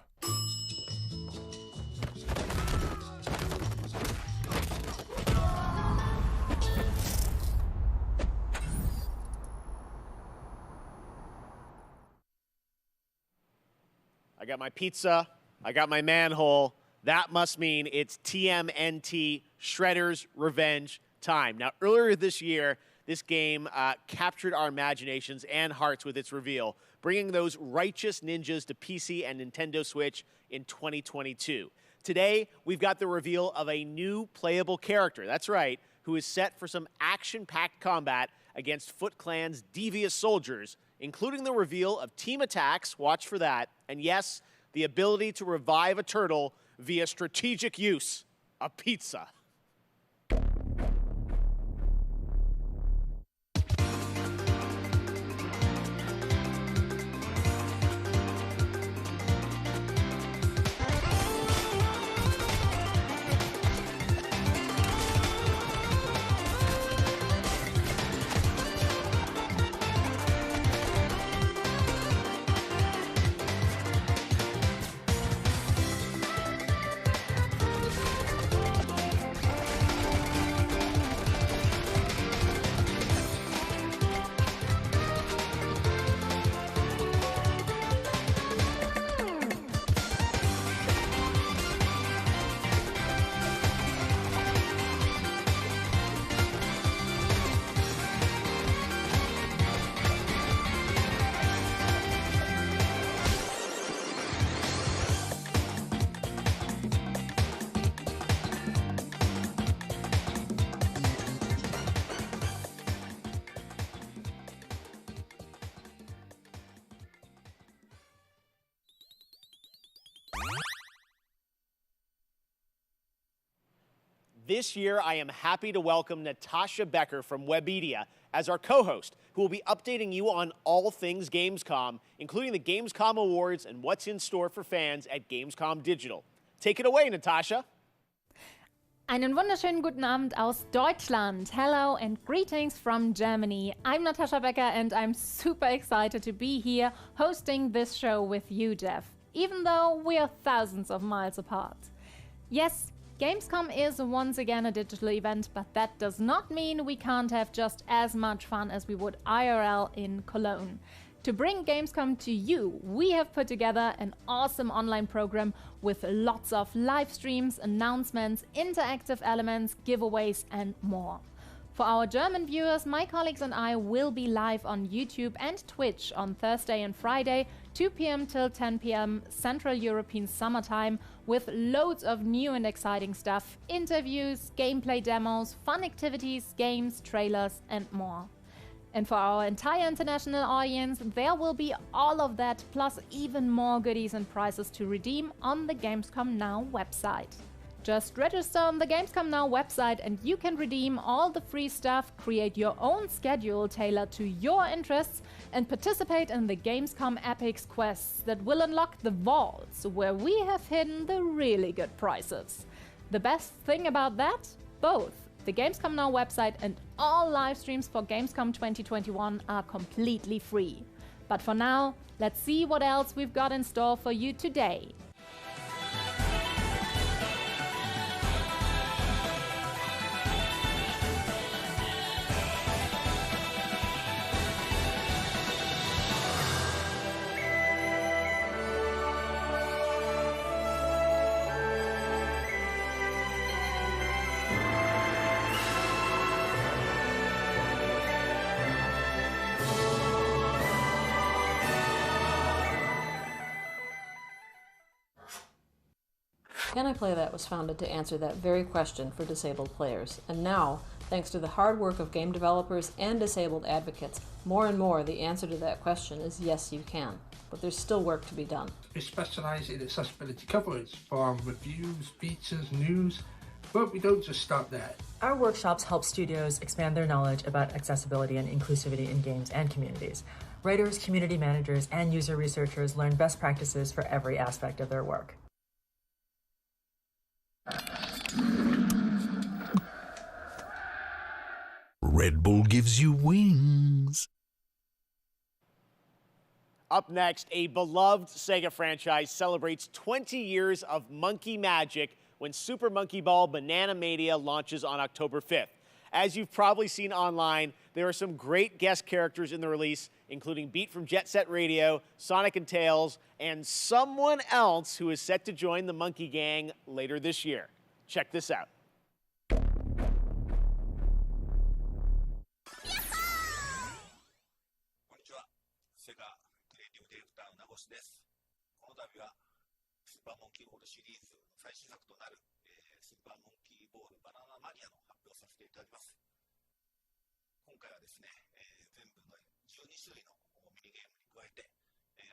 I got my pizza. I got my manhole. That must mean it's TMNT Shredder's Revenge time. Now, earlier this year, this game captured our imaginations and hearts with its reveal, bringing those righteous ninjas to PC and Nintendo Switch in 2022. Today, we've got the reveal of a new playable character, that's right, who is set for some action-packed combat against Foot Clan's devious soldiers, including the reveal of team attacks, watch for that, and yes, the ability to revive a turtle via strategic use of pizza. This year, I am happy to welcome Natasha Becker from Webedia as our co-host, who will be updating you on all things Gamescom, including the Gamescom Awards and what's in store for fans at Gamescom Digital. Take it away, Natasha. Einen wunderschönen guten Abend aus Deutschland. Hello and greetings from Germany. I'm Natasha Becker and I'm super excited to be here hosting this show with you, Jeff, even though we are thousands of miles apart. Yes, Gamescom is once again a digital event, but that does not mean we can't have just as much fun as we would IRL in Cologne. To bring Gamescom to you, we have put together an awesome online program with lots of live streams, announcements, interactive elements, giveaways, and more. For our German viewers, my colleagues and I will be live on YouTube and Twitch on Thursday and Friday, 2 p.m. till 10 p.m. Central European Summertime, with loads of new and exciting stuff, interviews, gameplay demos, fun activities, games, trailers, and more. And for our entire international audience, there will be all of that, plus even more goodies and prizes to redeem on the Gamescom Now website. Just register on the Gamescom Now website and you can redeem all the free stuff, create your own schedule tailored to your interests, and participate in the Gamescom Epics quests that will unlock the vaults where we have hidden the really good prizes. The best thing about that? Both the Gamescom Now website and all live streams for Gamescom 2021 are completely free. But for now, let's see what else we've got in store for you today. Can I Play That was founded to answer that very question for disabled players. And now, thanks to the hard work of game developers and disabled advocates, more and more the answer to that question is yes, you can. But there's still work to be done. We specialise in accessibility coverage for reviews, features, news, but we don't just stop there. Our workshops help studios expand their knowledge about accessibility and inclusivity in games and communities. Writers, community managers, and user researchers learn best practices for every aspect of their work. Red Bull gives you wings. Up next, a beloved Sega franchise celebrates 20 years of monkey magic when Super Monkey Ball Banana Mania launches on October 5th. As you've probably seen online, there are some great guest characters in the release, including Beat from Jet Set Radio, Sonic and Tails, and someone else who is set to join the Monkey Gang later this year. Check this out. スーパーモンキーボールシリーズ最新作となる、スーパーモンキーボールバナナマニアの発表をさせていただきます。今回はですね、全部の12種類のミニゲームに加えて、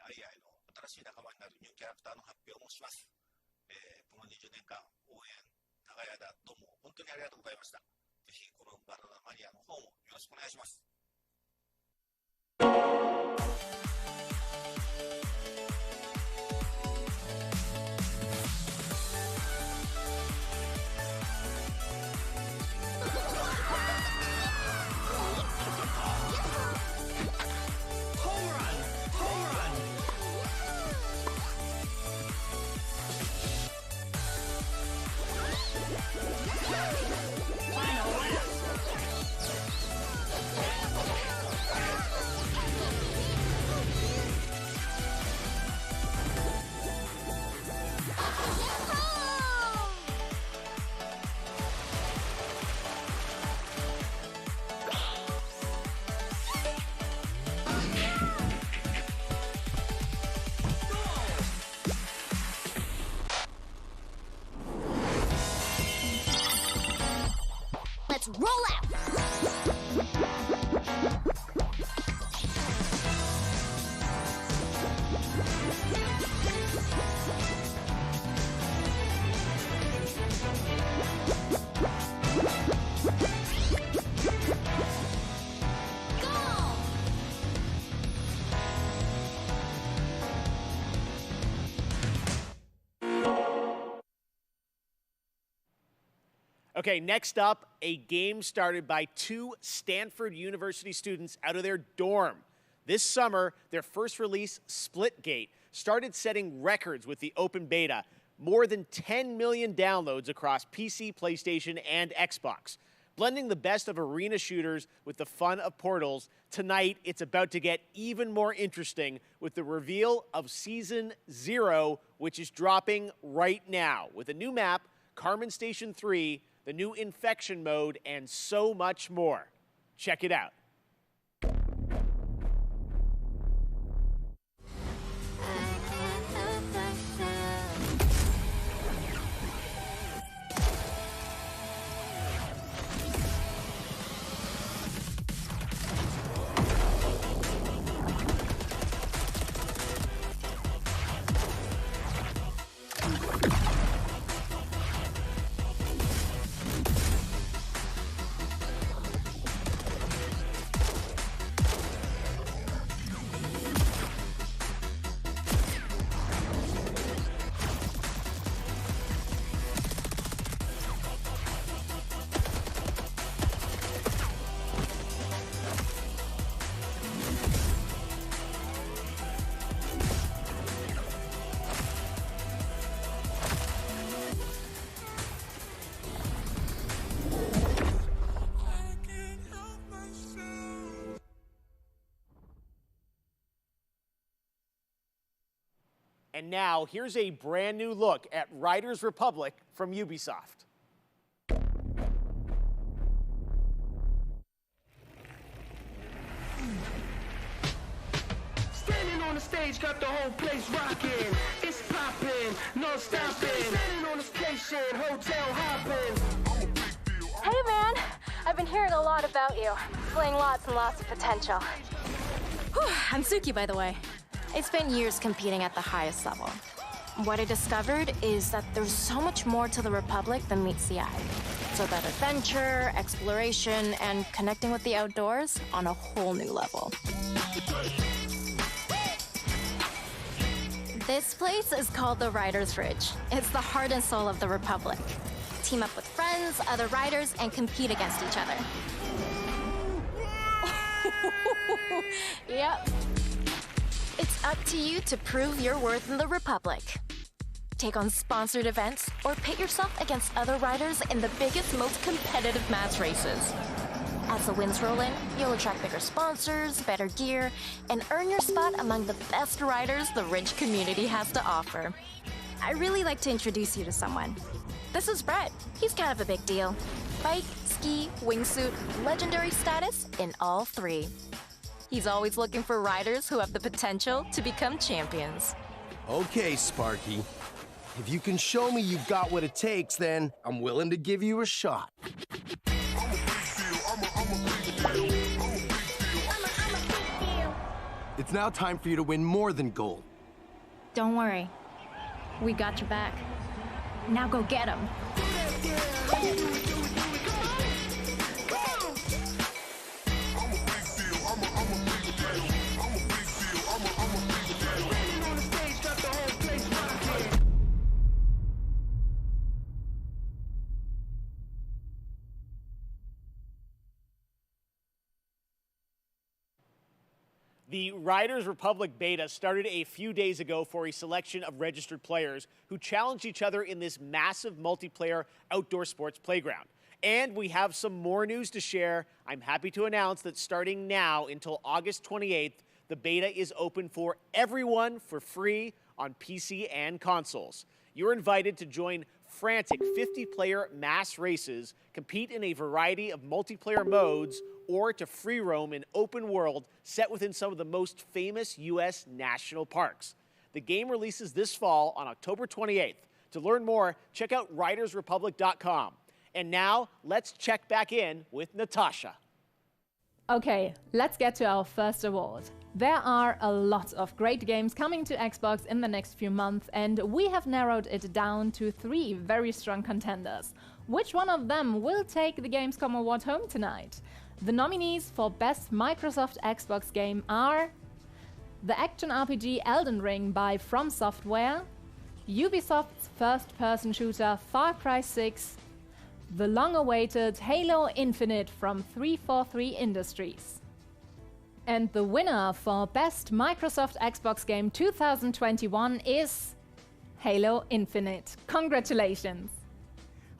アイアイの新しい仲間になるニューキャラクターの発表もします。この20年間応援長い間どうも本当にありがとうございました。ぜひこのバナナマニアの方もよろしくお願いします。Let's roll out! Okay, next up, a game started by two Stanford University students out of their dorm. This summer, their first release, Splitgate, started setting records with the open beta. More than 10 million downloads across PC, PlayStation, and Xbox. Blending the best of arena shooters with the fun of Portals, tonight it's about to get even more interesting with the reveal of Season 0, which is dropping right now, with a new map, Carmen Station 3, the new infection mode, and so much more. Check it out. And now, here's a brand new look at Riders Republic from Ubisoft. Standing on the stage, got the whole place rocking. It's popping, no stopping. Standing on the station, hotel hopping. Hey man, I've been hearing a lot about you. Displaying lots and lots of potential. Whew, I'm Suki, by the way. I spent years competing at the highest level. What I discovered is that there's so much more to the Republic than meets the eye. So that adventure, exploration, and connecting with the outdoors on a whole new level. This place is called the Riders Ridge. It's the heart and soul of the Republic. Team up with friends, other riders, and compete against each other. Yep. It's up to you to prove your worth in the Republic. Take on sponsored events or pit yourself against other riders in the biggest, most competitive mass races. As the wins roll in, you'll attract bigger sponsors, better gear, and earn your spot among the best riders the Ridge community has to offer. I'd really like to introduce you to someone. This is Brett. He's kind of a big deal. Bike, ski, wingsuit, legendary status in all three. He's always looking for riders who have the potential to become champions. Okay, Sparky. If you can show me you've got what it takes, then I'm willing to give you a shot. It's now time for you to win more than gold. Don't worry. We got your back. Now go get him. The Riders Republic beta started a few days ago for a selection of registered players who challenged each other in this massive multiplayer outdoor sports playground. And we have some more news to share. I'm happy to announce that starting now until August 28th, the beta is open for everyone for free on PC and consoles. You're invited to join frantic 50-player mass races, compete in a variety of multiplayer modes, or to free roam an open world set within some of the most famous U.S. national parks. The game releases this fall on October 28th. To learn more, check out ridersrepublic.com. And now, let's check back in with Natasha. Okay, let's get to our first award. There are a lot of great games coming to Xbox in the next few months, and we have narrowed it down to 3 very strong contenders. Which one of them will take the Gamescom award home tonight? The nominees for Best Microsoft Xbox Game are the action RPG Elden Ring by From Software, Ubisoft's first-person shooter Far Cry 6, the long-awaited Halo Infinite from 343 Industries. And the winner for Best Microsoft Xbox Game 2021 is Halo Infinite. Congratulations!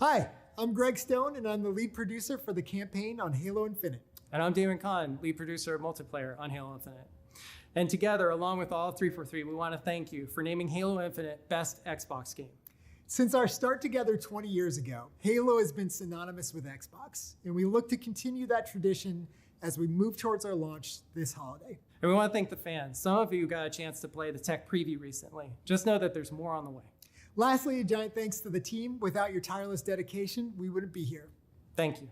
Hi, I'm Greg Stone, and I'm the lead producer for the campaign on Halo Infinite. And I'm Damon Kahn, lead producer of multiplayer on Halo Infinite. And together, along with all of 343, we want to thank you for naming Halo Infinite Best Xbox Game. Since our start together 20 years ago, Halo has been synonymous with Xbox, and we look to continue that tradition as we move towards our launch this holiday. And we want to thank the fans. Some of you got a chance to play the tech preview recently. Just know that there's more on the way. Lastly, a giant thanks to the team. Without your tireless dedication, we wouldn't be here. Thank you.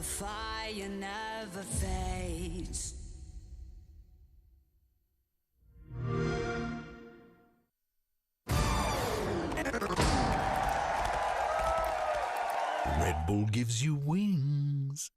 fire never fades. Red Bull gives you wings.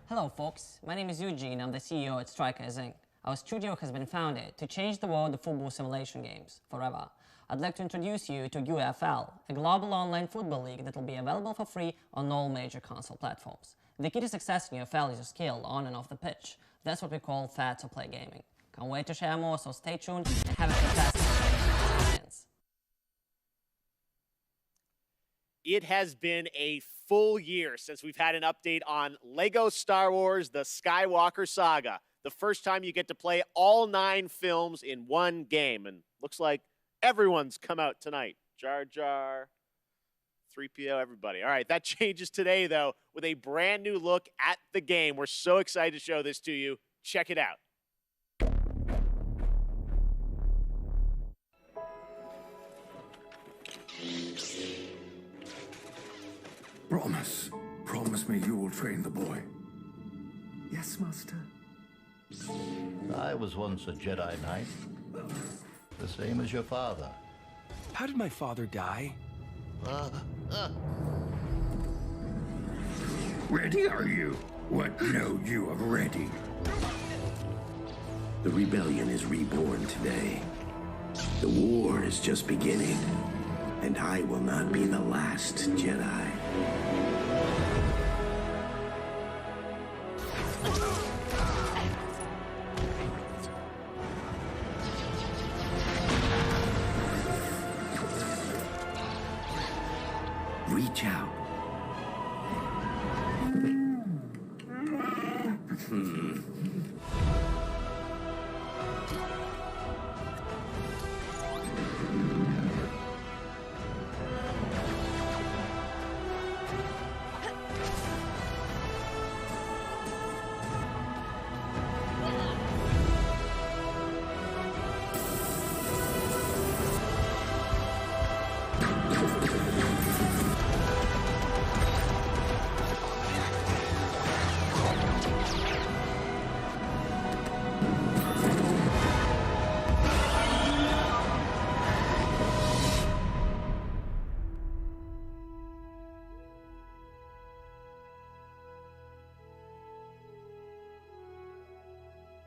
Hello folks, my name is Eugene, I'm the CEO at Strikers Inc. Our studio has been founded to change the world of football simulation games forever. I'd like to introduce you to UFL, a global online football league that will be available for free on all major console platforms. The key to success in UFL is your skill on and off the pitch. That's what we call fair to play gaming. Can't wait to share more, so stay tuned and have a fantastic experience. It has been a full year since we've had an update on LEGO Star Wars: The Skywalker Saga. The first time you get to play all 9 films in one game. And looks like everyone's come out tonight. Jar Jar, 3PO, everybody. All right, that changes today, though, with a brand new look at the game. We're so excited to show this to you. Check it out. Promise me you will train the boy. Yes, Master. I was once a Jedi Knight, the same as your father. How did my father die? Ready are you? What know you of ready? The rebellion is reborn today. The war is just beginning, and I will not be the last Jedi. Reach out.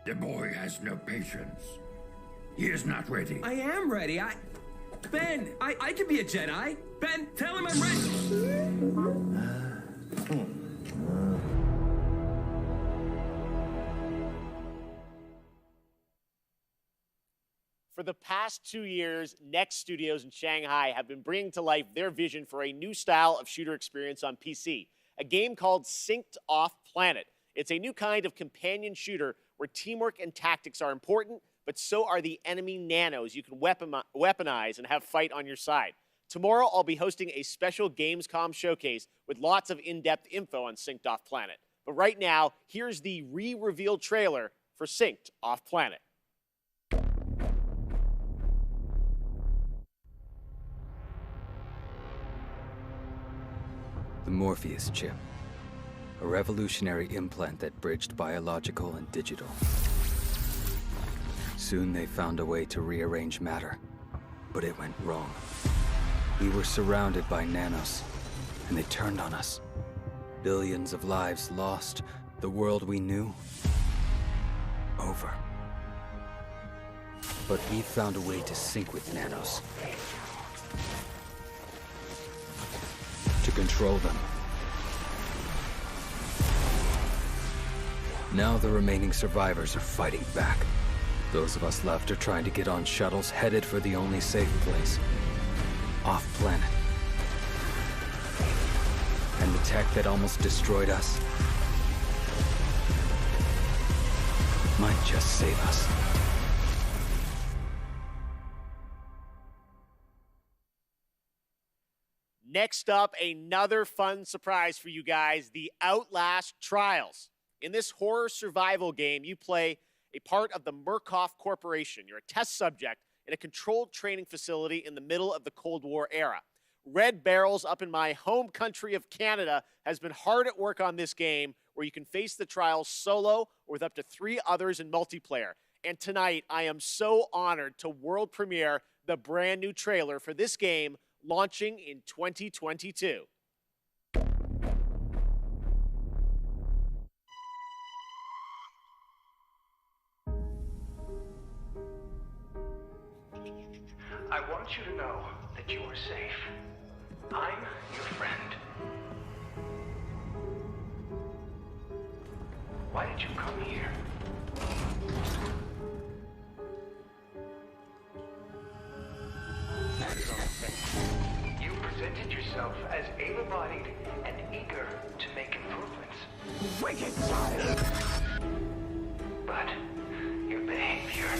The boy has no patience. He is not ready. I am ready. Ben, I can be a Jedi. Ben, tell him I'm ready. For the past 2 years, Next Studios in Shanghai have been bringing to life their vision for a new style of shooter experience on PC, a game called Synced Off Planet. It's a new kind of companion shooter where teamwork and tactics are important, but so are the enemy nanos you can weaponize and have fight on your side. Tomorrow, I'll be hosting a special Gamescom showcase with lots of in-depth info on Synced Off Planet. But right now, here's the re-revealed trailer for Synced Off Planet. The Morpheus chip. A revolutionary implant that bridged biological and digital. Soon they found a way to rearrange matter, but it went wrong. We were surrounded by nanos, and they turned on us. Billions of lives lost, the world we knew, over. But we found a way to sync with nanos. To control them. Now the remaining survivors are fighting back. Those of us left are trying to get on shuttles headed for the only safe place. Off-planet. And the tech that almost destroyed us might just save us. Next up, another fun surprise for you guys, the Outlast Trials. In this horror survival game, you play a part of the Murkoff Corporation. You're a test subject in a controlled training facility in the middle of the Cold War era. Red Barrels up in my home country of Canada has been hard at work on this game where you can face the trials solo or with up to 3 others in multiplayer. And tonight, I am so honored to world premiere the brand new trailer for this game launching in 2022. I want you to know that you are safe. I'm your friend. Why did you come here? You presented yourself as able-bodied and eager to make improvements. Wicked child! But your behavior...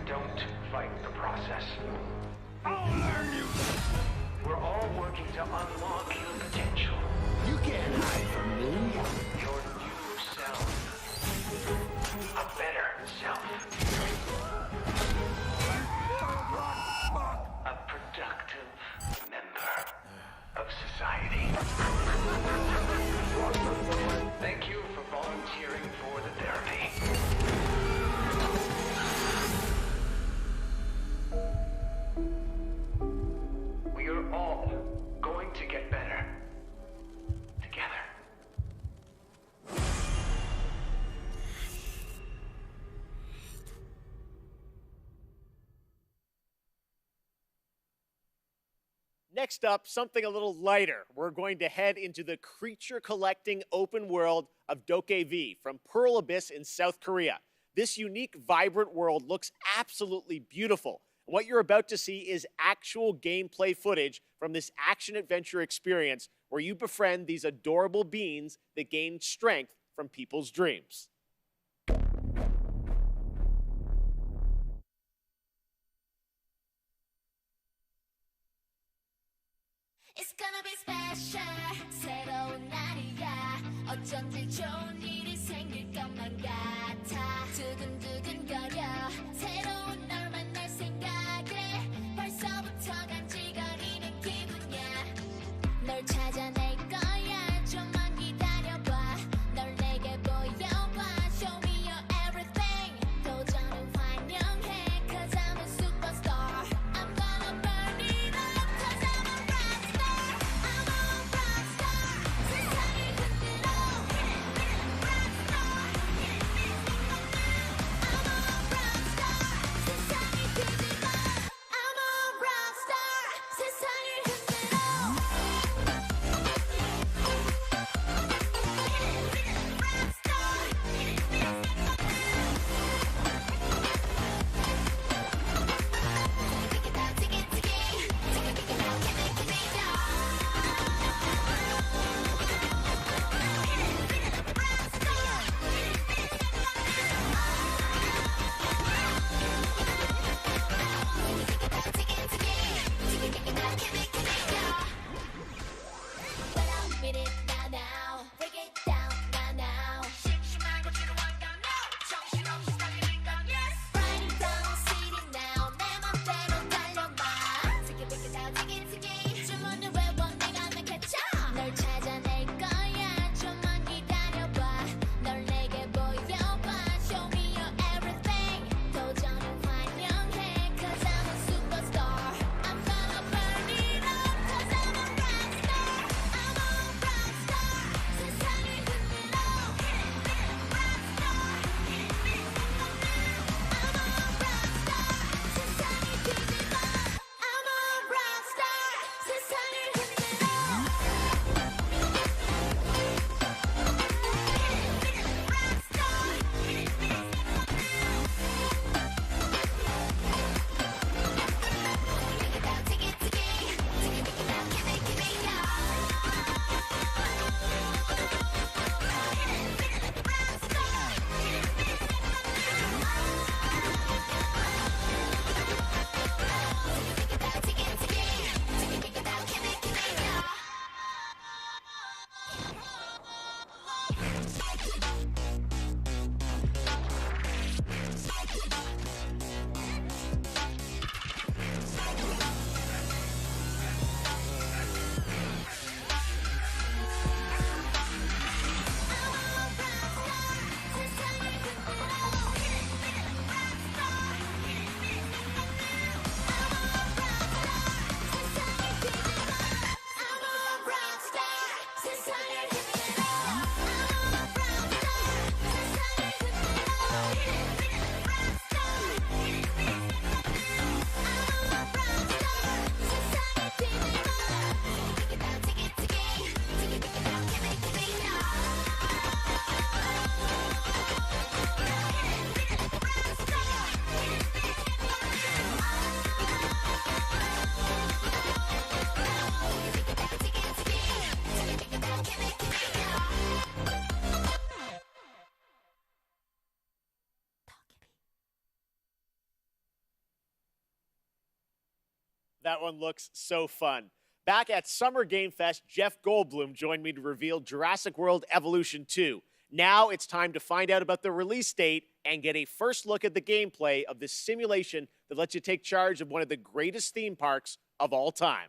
Don't fight the process. I'll learn you! We're all working to unlock your potential. You can't hide from me. Your new self. A better self. A productive member of society. Thank you for volunteering for the therapy. We are all going to get better. Together. Next up, something a little lighter. We're going to head into the creature-collecting open world of Dokkaevi from Pearl Abyss in South Korea. This unique, vibrant world looks absolutely beautiful. What you're about to see is actual gameplay footage from this action-adventure experience where you befriend these adorable beings that gain strength from people's dreams. It's gonna be special. 새로운 날이야. 어쩐지 좋은 일이 생길 것만 같아. 두근두근거려. 새로운 널 만날 생각에 벌써부터 간질거리는 기분이야. 널 찾아낼 거야. 좀만 기다려봐. 널 내게 보여봐. Show me your everything. 도전은 환영해. 'Cause I'm a superstar. I'm gonna burn it up. 'Cause I'm a rockstar. I'm a rockstar. 세상을 흔들어. rockstar. I'm a rockstar. 세상을 흔들어. rockstar. That one looks so fun. Back at Summer Game Fest, Jeff Goldblum joined me to reveal Jurassic World Evolution 2. Now it's time to find out about the release date and get a first look at the gameplay of this simulation that lets you take charge of one of the greatest theme parks of all time.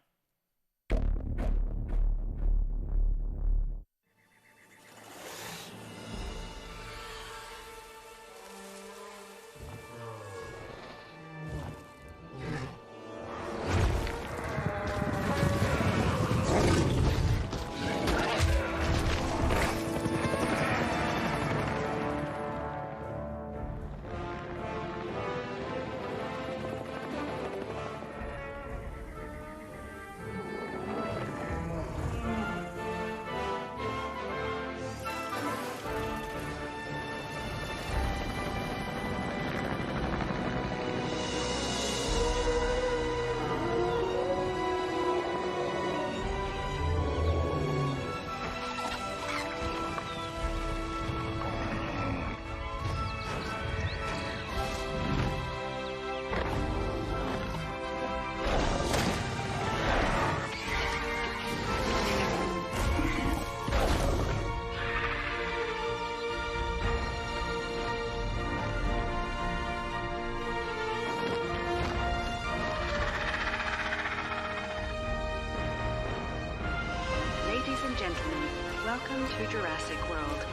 Ladies and gentlemen, welcome to Jurassic World.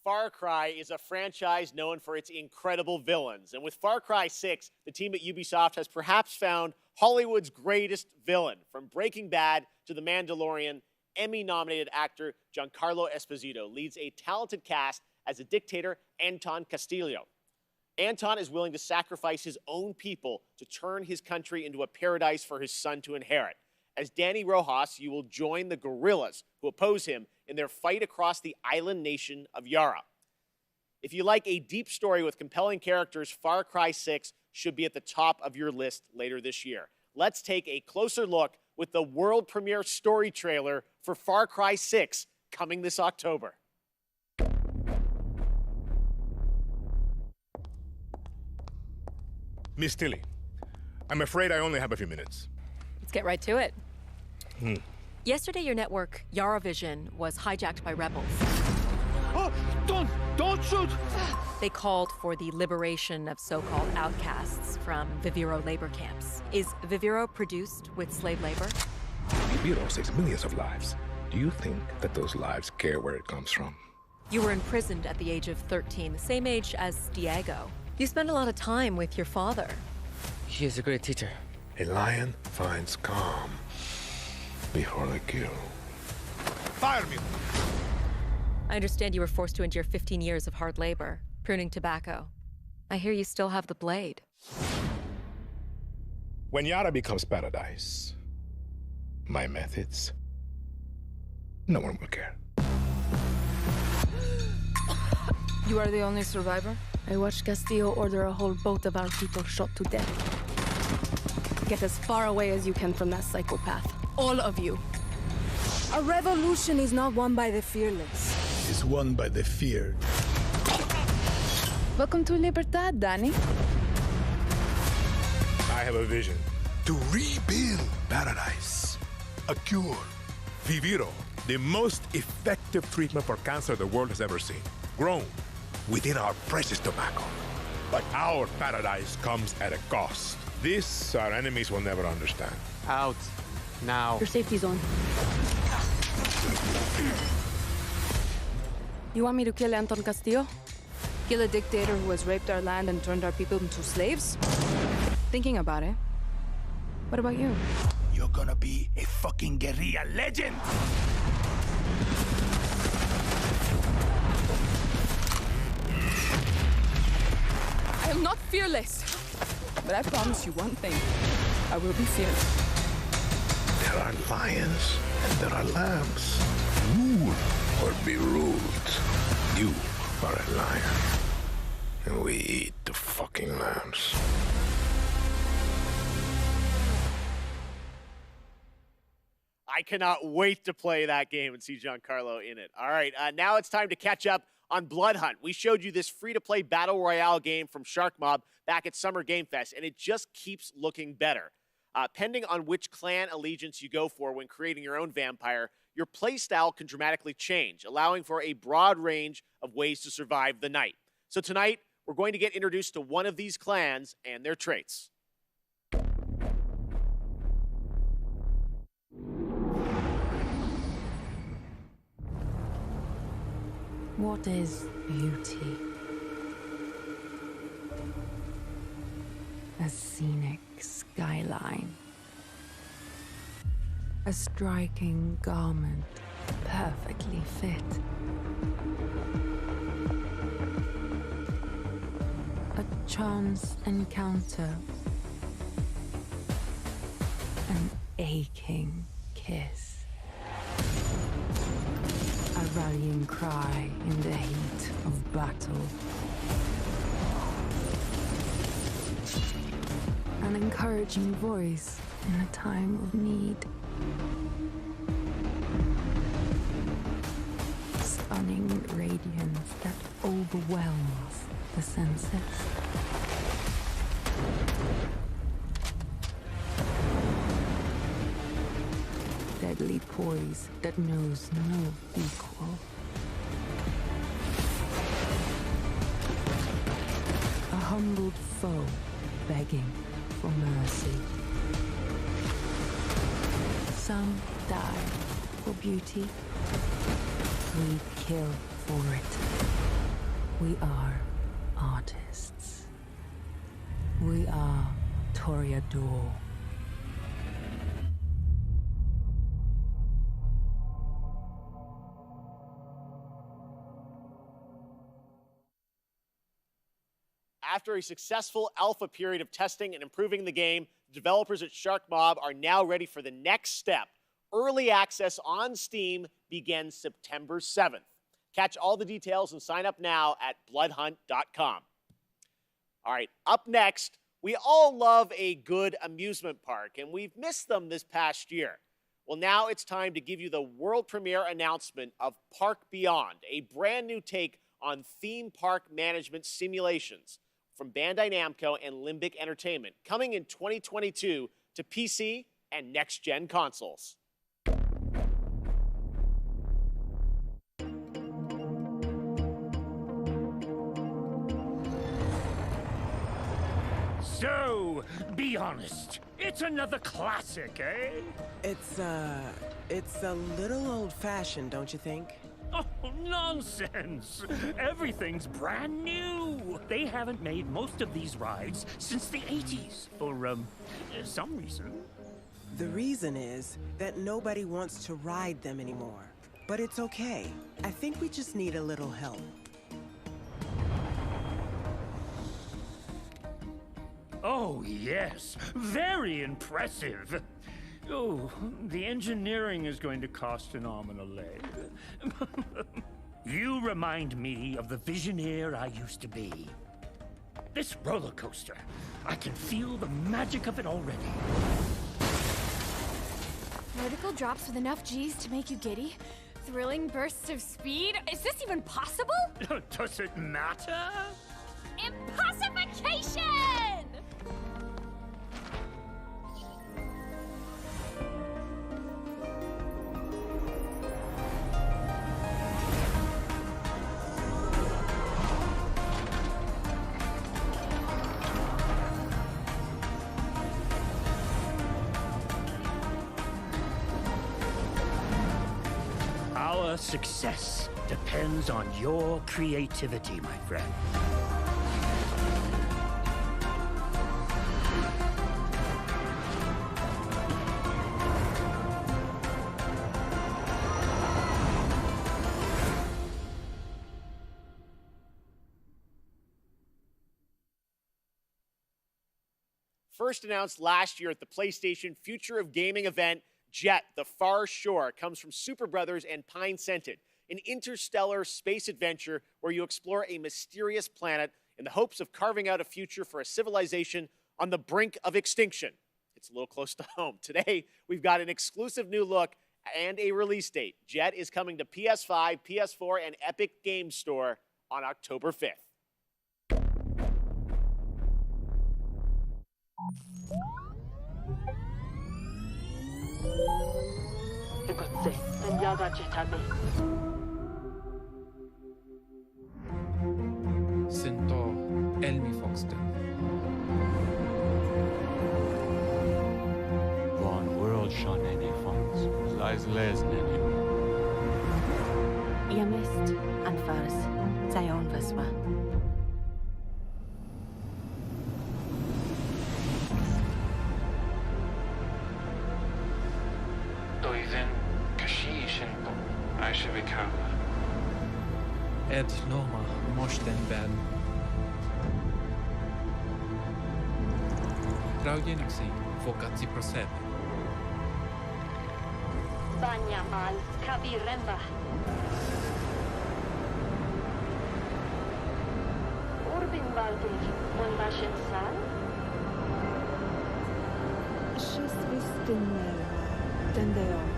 Far Cry is a franchise known for its incredible villains. And with Far Cry 6, the team at Ubisoft has perhaps found Hollywood's greatest villain. From Breaking Bad to The Mandalorian, Emmy-nominated actor Giancarlo Esposito leads a talented cast as a dictator, Anton Castillo. Anton is willing to sacrifice his own people to turn his country into a paradise for his son to inherit. As Danny Rojas, you will join the guerrillas who oppose him in their fight across the island nation of Yara. If you like a deep story with compelling characters, Far Cry 6 should be at the top of your list later this year. Let's take a closer look with the world premiere story trailer for Far Cry 6 coming this October. Miss Tilly, I'm afraid I only have a few minutes. Let's get right to it. Yesterday, your network, Yaravision, was hijacked by rebels. Oh, don't shoot! They called for the liberation of so-called outcasts from Viviro labor camps. Is Viviro produced with slave labor? Viviro saves millions of lives. Do you think that those lives care where it comes from? You were imprisoned at the age of 13, the same age as Diego. You spend a lot of time with your father. He is a great teacher. A lion finds calm before the kill. Fire me! I understand you were forced to endure 15 years of hard labor, pruning tobacco. I hear you still have the blade. When Yara becomes paradise, my methods, no one will care. You are the only survivor? I watched Castillo order a whole boat of our people shot to death. Get as far away as you can from that psychopath. All of you. A revolution is not won by the fearless. It's won by the feared. Welcome to Libertad, Danny. I have a vision. To rebuild paradise. A cure. Viviro, the most effective treatment for cancer the world has ever seen. Grown within our precious tobacco. But our paradise comes at a cost. This our enemies will never understand. Out. Now. Your safety zone. You want me to kill Anton Castillo? Kill a dictator who has raped our land and turned our people into slaves? Thinking about it. What about you? You're gonna be a fucking guerrilla legend! I am not fearless. But I promise you one thing. I will be fearless. There are lions and there are lambs. Rule or be ruled. You are a lion. And we eat the fucking lambs. I cannot wait to play that game and see Giancarlo in it. All right, now it's time to catch up on Blood Hunt. We showed you this free-to-play Battle Royale game from Shark Mob back at Summer Game Fest, and it just keeps looking better. Pending on which clan allegiance you go for when creating your own vampire, your playstyle can dramatically change, allowing for a broad range of ways to survive the night. So tonight, we're going to get introduced to one of these clans and their traits. What is beauty? A scenic skyline. A striking garment, perfectly fit. A chance encounter. An aching kiss. A rallying cry in the heat of battle. An encouraging voice in a time of need. Stunning radiance that overwhelms the senses. Deadly poise that knows no equal. A humbled foe begging for mercy. Some die for beauty. We kill for it. We are artists. We are Toreador. After a successful alpha period of testing and improving the game, the developers at Shark Mob are now ready for the next step. Early access on Steam begins September 7th. Catch all the details and sign up now at bloodhunt.com. All right, up next, we all love a good amusement park, and we've missed them this past year. Well, now it's time to give you the world premiere announcement of Park Beyond, a brand new take on theme park management simulations from Bandai Namco and Limbic Entertainment, coming in 2022 to PC and next-gen consoles. So, be honest. It's another classic, eh? It's a little old-fashioned, don't you think? Oh, nonsense! Everything's brand new! They haven't made most of these rides since the 80s, for, some reason. The reason is that nobody wants to ride them anymore. But it's okay. I think we just need a little help. Oh, yes. Very impressive. Oh, the engineering is going to cost an arm and a leg. You remind me of the Visioneer I used to be. This roller coaster. I can feel the magic of it already. Vertical drops with enough G's to make you giddy? Thrilling bursts of speed? Is this even possible? Does it matter? Impossification! Our success depends on your creativity, my friend. First announced last year at the PlayStation Future of Gaming event, Jet, The Far Shore, comes from Super Brothers and Pine Scented, an interstellar space adventure where you explore a mysterious planet in the hopes of carving out a future for a civilization on the brink of extinction. It's a little close to home. Today, we've got an exclusive new look and a release date. Jet is coming to PS5, PS4, and Epic Games Store on October 5th. 이곳에 야가지 답이 Sento Elmi Foxton. One world Shanani funds lies lesneni. Yamist and Fars Zion Vaswa. Doizen Kashishinto Aishivikawa. Ed Noma Moshten Ben. Traujeniksi Fokatsi Prosep. Banyamal Kabiremba. Urbin Baldir Monbashin Sal. Shesvistinel Tendeon.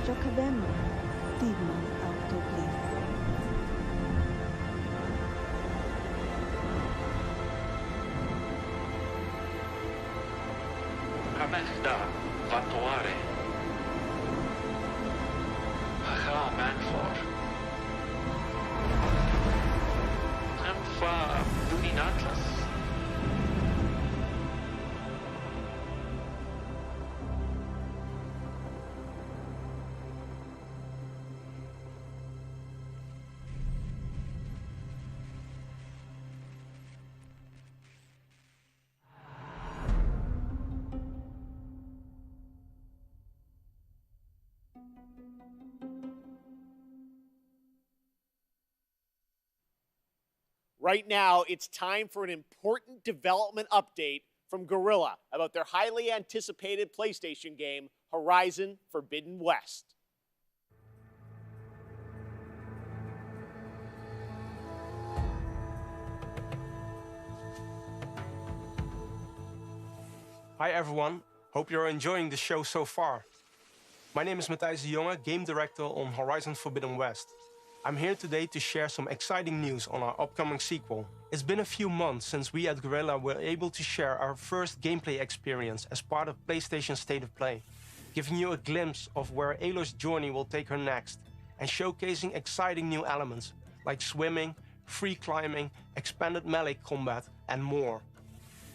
Jacabemo Tigman Autoglyph. Kamesta Vatuare. Haha Manfor. Amfa Duninatlas. Right now, it's time for an important development update from Guerrilla about their highly anticipated PlayStation game, Horizon Forbidden West. Hi everyone, hope you're enjoying the show so far. My name is Matthijs de Jonge, Game Director on Horizon Forbidden West. I'm here today to share some exciting news on our upcoming sequel. It's been a few months since we at Guerrilla were able to share our first gameplay experience as part of PlayStation State of Play, giving you a glimpse of where Aloy's journey will take her next, and showcasing exciting new elements like swimming, free climbing, expanded melee combat, and more.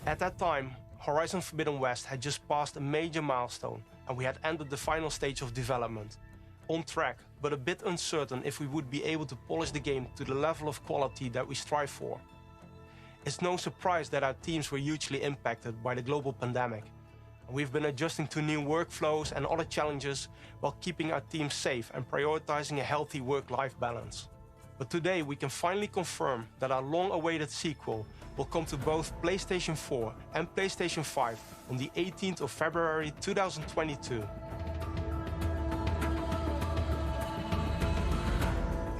At that time, Horizon Forbidden West had just passed a major milestone, and we had entered the final stage of development. On track, but a bit uncertain if we would be able to polish the game to the level of quality that we strive for. It's no surprise that our teams were hugely impacted by the global pandemic. We've been adjusting to new workflows and other challenges while keeping our team safe and prioritizing a healthy work-life balance. But today we can finally confirm that our long-awaited sequel will come to both PlayStation 4 and PlayStation 5 on the 18th of February 2022.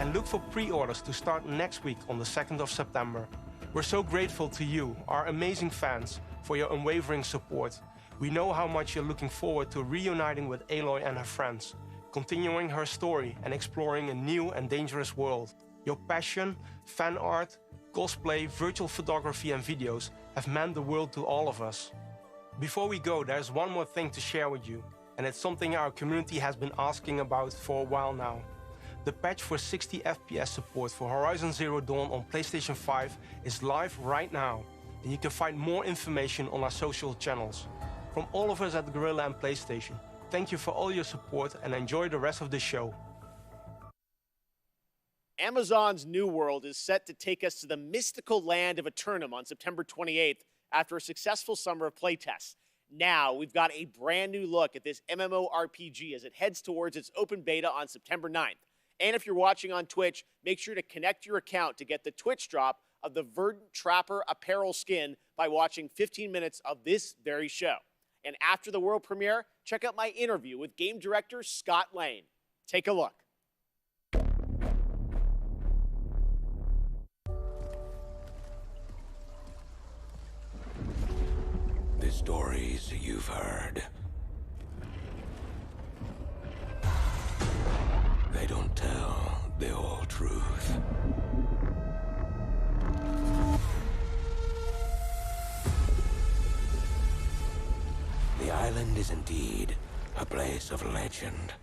And look for pre-orders to start next week on the 2nd of September. We're so grateful to you, our amazing fans, for your unwavering support. We know how much you're looking forward to reuniting with Aloy and her friends, continuing her story and exploring a new and dangerous world. Your passion, fan art, cosplay, virtual photography and videos have meant the world to all of us. Before we go, there's one more thing to share with you, and it's something our community has been asking about for a while now. The patch for 60 FPS support for Horizon Zero Dawn on PlayStation 5 is live right now, and you can find more information on our social channels. From all of us at Guerrilla and PlayStation, thank you for all your support and enjoy the rest of the show. Amazon's New World is set to take us to the mystical land of Eternum on September 28th after a successful summer of playtests. Now, we've got a brand new look at this MMORPG as it heads towards its open beta on September 9th. And if you're watching on Twitch, make sure to connect your account to get the Twitch drop of the Verdant Trapper apparel skin by watching 15 minutes of this very show. And after the world premiere, check out my interview with game director Scott Lane. Take a look. The stories you've heard, they don't tell the whole truth. The island is indeed a place of legend.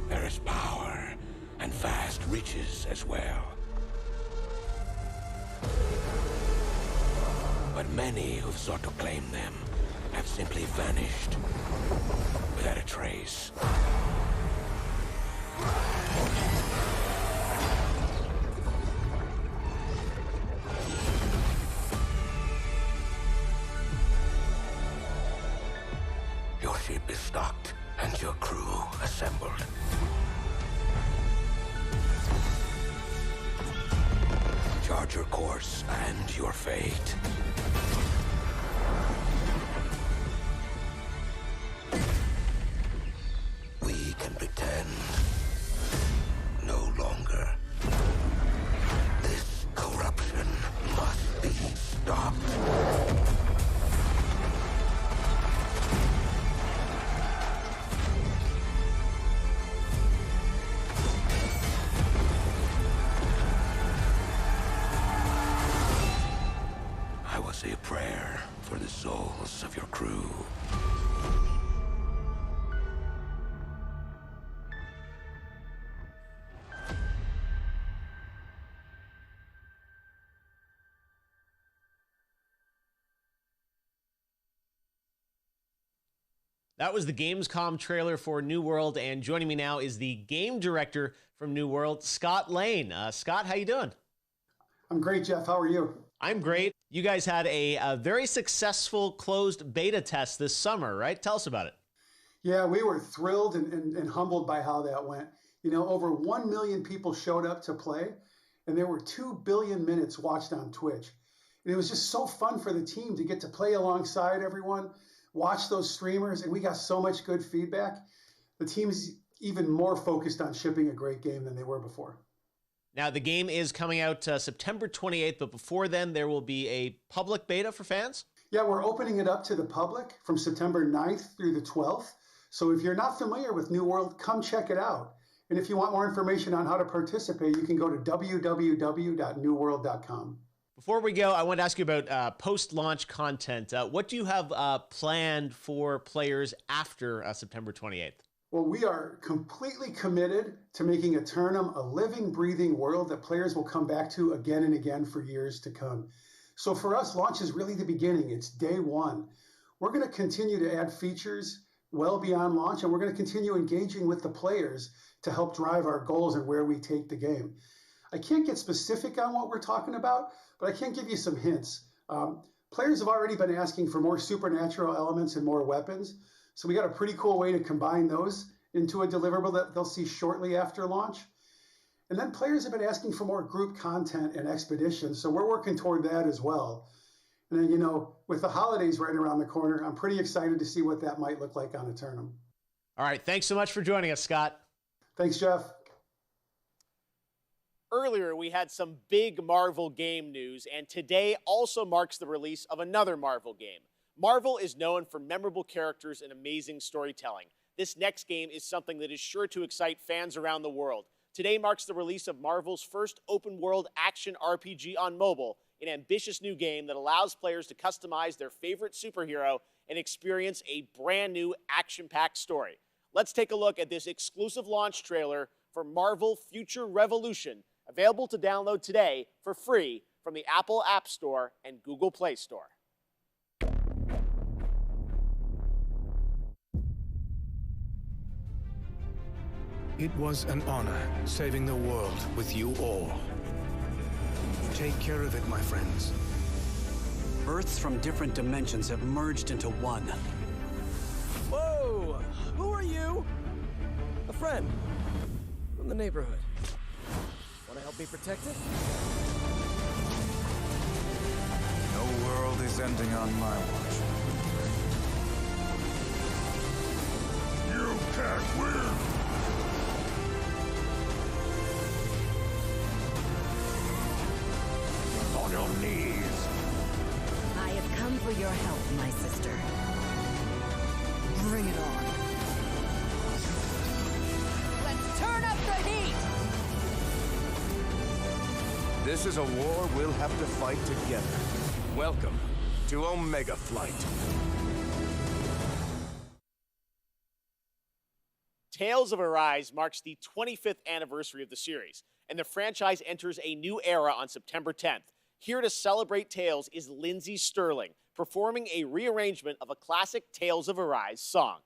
There is power and vast riches as well. But many who've sought to claim them have simply vanished without a trace. Your ship is stocked and your crew assembled. Chart your course and your fate. We can pretend no longer. This corruption must be stopped. I will say a prayer for the souls of your crew. That was the Gamescom trailer for New World, and joining me now is the game director from New World, Scott Lane. Scott, how you doing? I'm great, Jeff. How are you? I'm great. You guys had a very successful closed beta test this summer, right? Tell us about it. Yeah, we were thrilled and humbled by how that went. You know, over 1 million people showed up to play, and there were 2 billion minutes watched on Twitch. And it was just so fun for the team to get to play alongside everyone, watch those streamers, and we got so much good feedback. The team's even more focused on shipping a great game than they were before. Now, the game is coming out September 28th, but before then, there will be a public beta for fans? Yeah, we're opening it up to the public from September 9th through the 12th. So if you're not familiar with New World, come check it out. And if you want more information on how to participate, you can go to www.newworld.com. Before we go, I want to ask you about post-launch content. What do you have planned for players after September 28th? Well, we are completely committed to making Eternum a living, breathing world that players will come back to again and again for years to come. So for us, launch is really the beginning. It's day one. We're going to continue to add features well beyond launch, and we're going to continue engaging with the players to help drive our goals and where we take the game. I can't get specific on what we're talking about, but I can give you some hints. Players have already been asking for more supernatural elements and more weapons. So we got a pretty cool way to combine those into a deliverable that they'll see shortly after launch. And then players have been asking for more group content and expeditions. So we're working toward that as well. And then, you know, with the holidays right around the corner, I'm pretty excited to see what that might look like on Eternum. All right. Thanks so much for joining us, Scott. Thanks, Jeff. Earlier, we had some big Marvel game news, and today also marks the release of another Marvel game. Marvel is known for memorable characters and amazing storytelling. This next game is something that is sure to excite fans around the world. Today marks the release of Marvel's first open-world action RPG on mobile, an ambitious new game that allows players to customize their favorite superhero and experience a brand new action-packed story. Let's take a look at this exclusive launch trailer for Marvel Future Revolution, available to download today for free from the Apple App Store and Google Play Store. It was an honor saving the world with you all. Take care of it, my friends. Earths from different dimensions have merged into one. Whoa! Who are you? A friend from the neighborhood. Want to help me protect it? No world is ending on my watch. You can't win! On your knees! I have come for your help, my sister. Bring it on. Let's turn up the heat! This is a war we'll have to fight together. Welcome to Omega Flight. Tales of Arise marks the 25th anniversary of the series, and the franchise enters a new era on September 10th. Here to celebrate Tales is Lindsay Sterling, performing a rearrangement of a classic Tales of Arise song.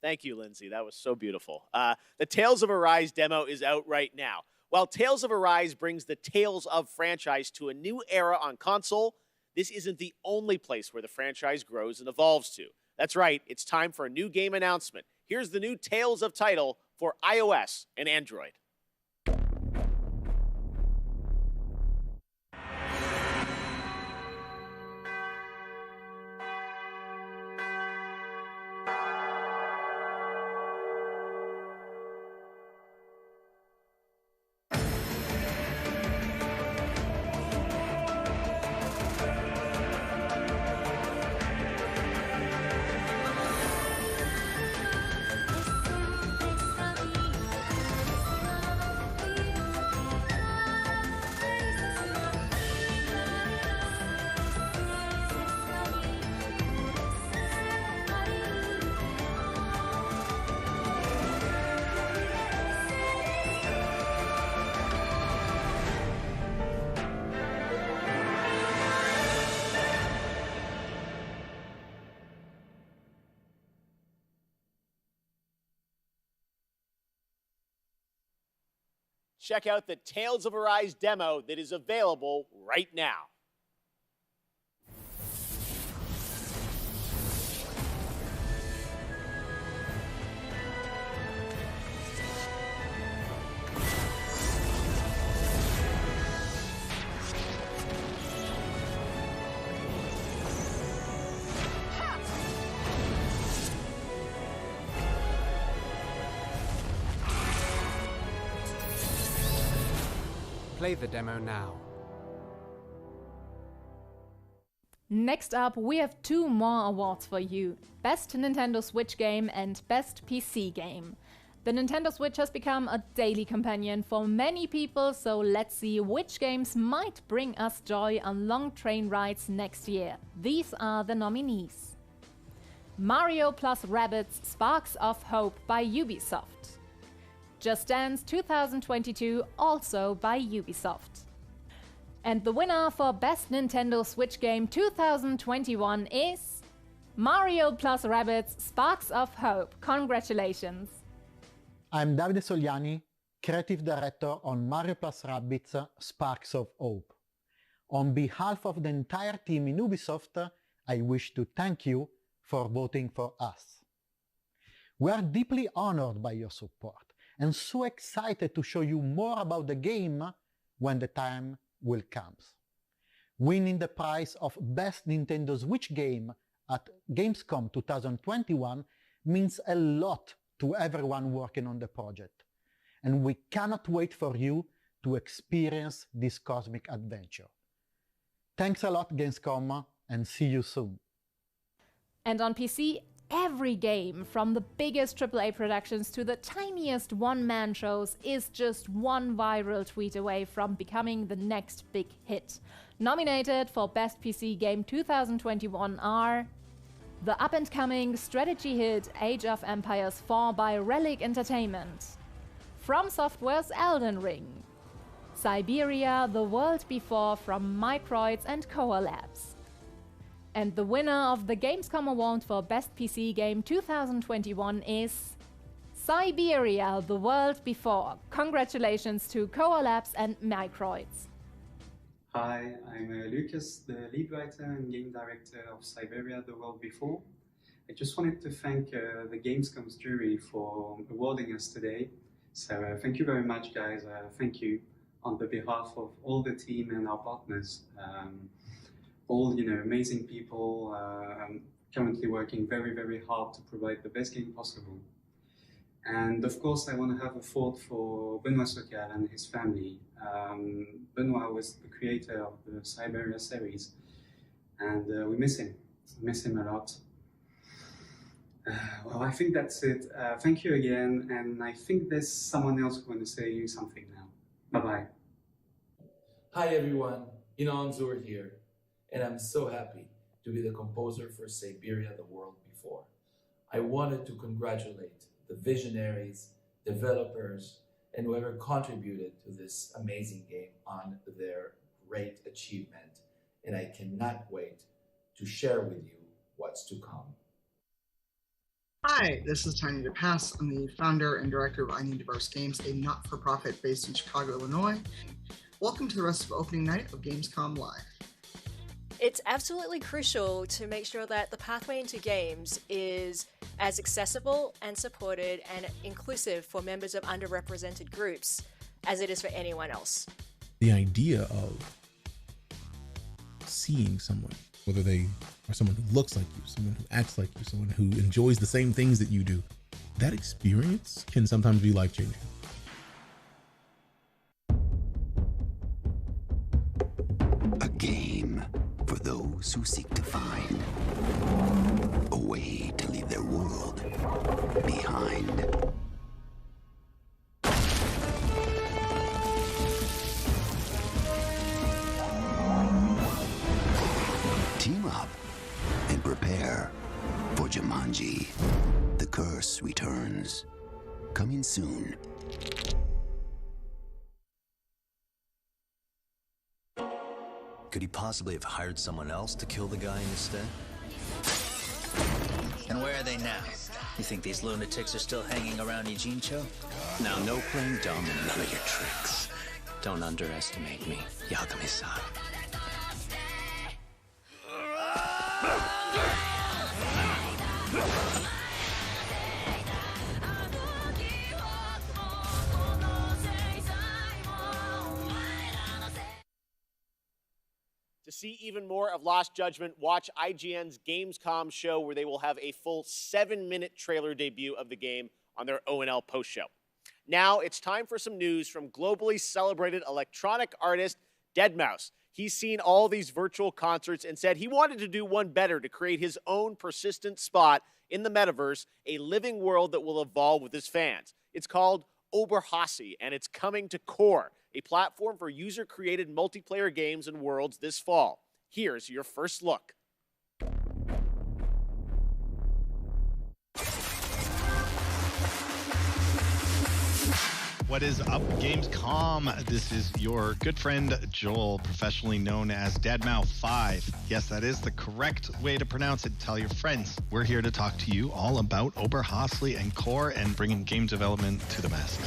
Thank you, Lindsay. That was so beautiful. The Tales of Arise demo is out right now. While Tales of Arise brings the Tales of franchise to a new era on console, this isn't the only place where the franchise grows and evolves to. That's right, it's time for a new game announcement. here's the new Tales of title for iOS and Android. Check out the Tales of Arise demo that is available right now. Play the demo now. Next up, we have two more awards for you. Best Nintendo Switch Game and Best PC Game. The Nintendo Switch has become a daily companion for many people, so let's see which games might bring us joy on long train rides next year. These are the nominees. Mario plus Rabbids Sparks of Hope by Ubisoft. Just Dance 2022, also by Ubisoft. And the winner for Best Nintendo Switch Game 2021 is Mario plus Rabbids Sparks of Hope. Congratulations! I'm Davide Sogliani, Creative Director on Mario plus Rabbids Sparks of Hope. On behalf of the entire team in Ubisoft, I wish to thank you for voting for us. We are deeply honored by your support and so excited to show you more about the game when the time will come. Winning the prize of Best Nintendo Switch Game at Gamescom 2021 means a lot to everyone working on the project, and we cannot wait for you to experience this cosmic adventure. Thanks a lot, Gamescom, and see you soon. And on PC, every game, from the biggest AAA productions to the tiniest one-man shows, is just one viral tweet away from becoming the next big hit. Nominated for Best PC Game 2021 are the up-and-coming strategy hit Age of Empires 4 by Relic Entertainment, From Software's Elden Ring, Siberia: The World Before from Microids and Koa Labs. And the winner of the Gamescom Award for Best PC Game 2021 is Siberia: The World Before. Congratulations to Koa Labs and Microids. Hi, I'm Lucas, the lead writer and game director of Siberia: The World Before. I just wanted to thank the Gamescom's jury for awarding us today. So thank you very much, guys. Thank you on the behalf of all the team and our partners. All amazing people currently working very, very hard to provide the best game possible. And of course, I want to have a thought for Benoit Socal and his family. Benoit was the creator of the Siberia series, and we miss him. We miss him a lot. Well, I think that's it. Thank you again, and I think there's someone else who wants to say you something now. Bye-bye. Hi everyone, Inan Zur here. And I'm so happy to be the composer for Siberia: The World Before. I wanted to congratulate the visionaries, developers, and whoever contributed to this amazing game on their great achievement. And I cannot wait to share with you what's to come. Hi, this is Tiny DePass. I'm the founder and director of I Need Diverse Games, a not-for-profit based in Chicago, Illinois. Welcome to the rest of opening night of Gamescom Live. It's absolutely crucial to make sure that the pathway into games is as accessible and supported and inclusive for members of underrepresented groups as it is for anyone else. The idea of seeing someone, whether they are someone who looks like you, someone who acts like you, someone who enjoys the same things that you do, that experience can sometimes be life-changing. A game for those who seek to find a way to leave their world behind. Team up and prepare for Jumanji. The Curse returns. Coming soon. Could he possibly have hired someone else to kill the guy instead? And where are they now? You think these lunatics are still hanging around Ijincho? Now, no playing dumb and none of your tricks. Don't underestimate me, Yagami-san. To see even more of Lost Judgment, watch IGN's Gamescom show, where they will have a full 7-minute trailer debut of the game on their ONL post show. Now it's time for some news from globally celebrated electronic artist deadmau5. He's seen all these virtual concerts and said he wanted to do one better to create his own persistent spot in the metaverse, a living world that will evolve with his fans. It's called Oberhasli, and it's coming to Core, a platform for user-created multiplayer games and worlds this fall. Here's your first look. What is up, Gamescom? This is your good friend Joel, professionally known as deadmau5. Yes, that is the correct way to pronounce it. Tell your friends. We're here to talk to you all about Oberhasli and Core and bringing game development to the masses.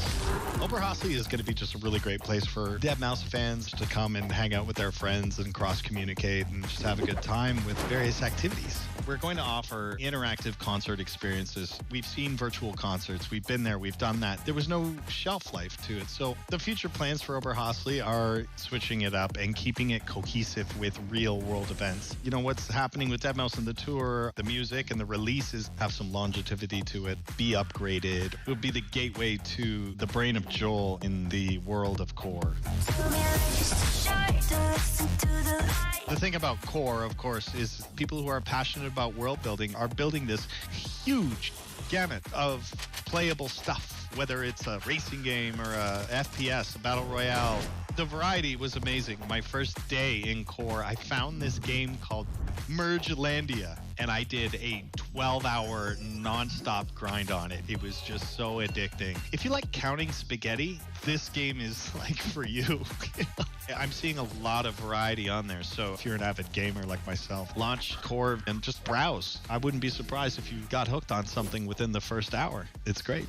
Oberhasli is going to be just a really great place for deadmau5 fans to come and hang out with their friends and cross-communicate and just have a good time with various activities. We're going to offer interactive concert experiences. We've seen virtual concerts. We've been there. We've done that. There was no shelf life to it. So the future plans for Oberhasli are switching it up and keeping it cohesive with real world events. You know, what's happening with deadmau5 and the tour, the music and the releases have some longevity to it, be upgraded. It would be the gateway to the brain of Joel in the world of Core. The thing about Core, of course, is people who are passionate about world building are building this huge gamut of playable stuff, whether it's a racing game or a FPS, a battle royale. The variety was amazing. My first day in Core, I found this game called Mergelandia, and I did a 12-hour non-stop grind on it. It was just so addicting. If you like counting spaghetti, this game is like for you. I'm seeing a lot of variety on there, so if you're an avid gamer like myself, launch Core and just browse. I wouldn't be surprised if you got hooked on something within the first hour. It's great.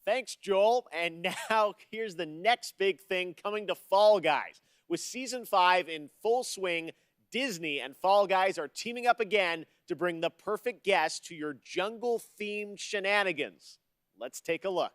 Thanks, Joel. And now here's the next big thing coming to Fall Guys. With Season 5 in full swing, Disney and Fall Guys are teaming up again to bring the perfect guest to your jungle-themed shenanigans. Let's take a look.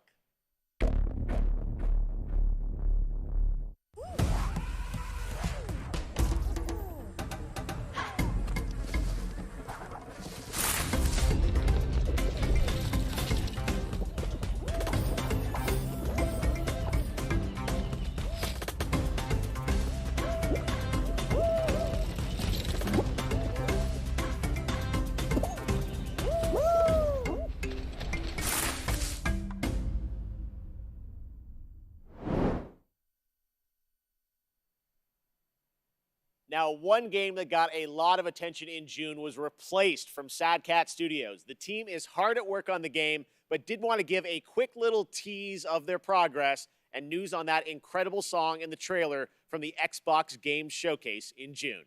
Now, one game that got a lot of attention in June was replaced from Sad Cat Studios. The team is hard at work on the game, but did want to give a quick little tease of their progress and news on that incredible song in the trailer from the Xbox Games Showcase in June.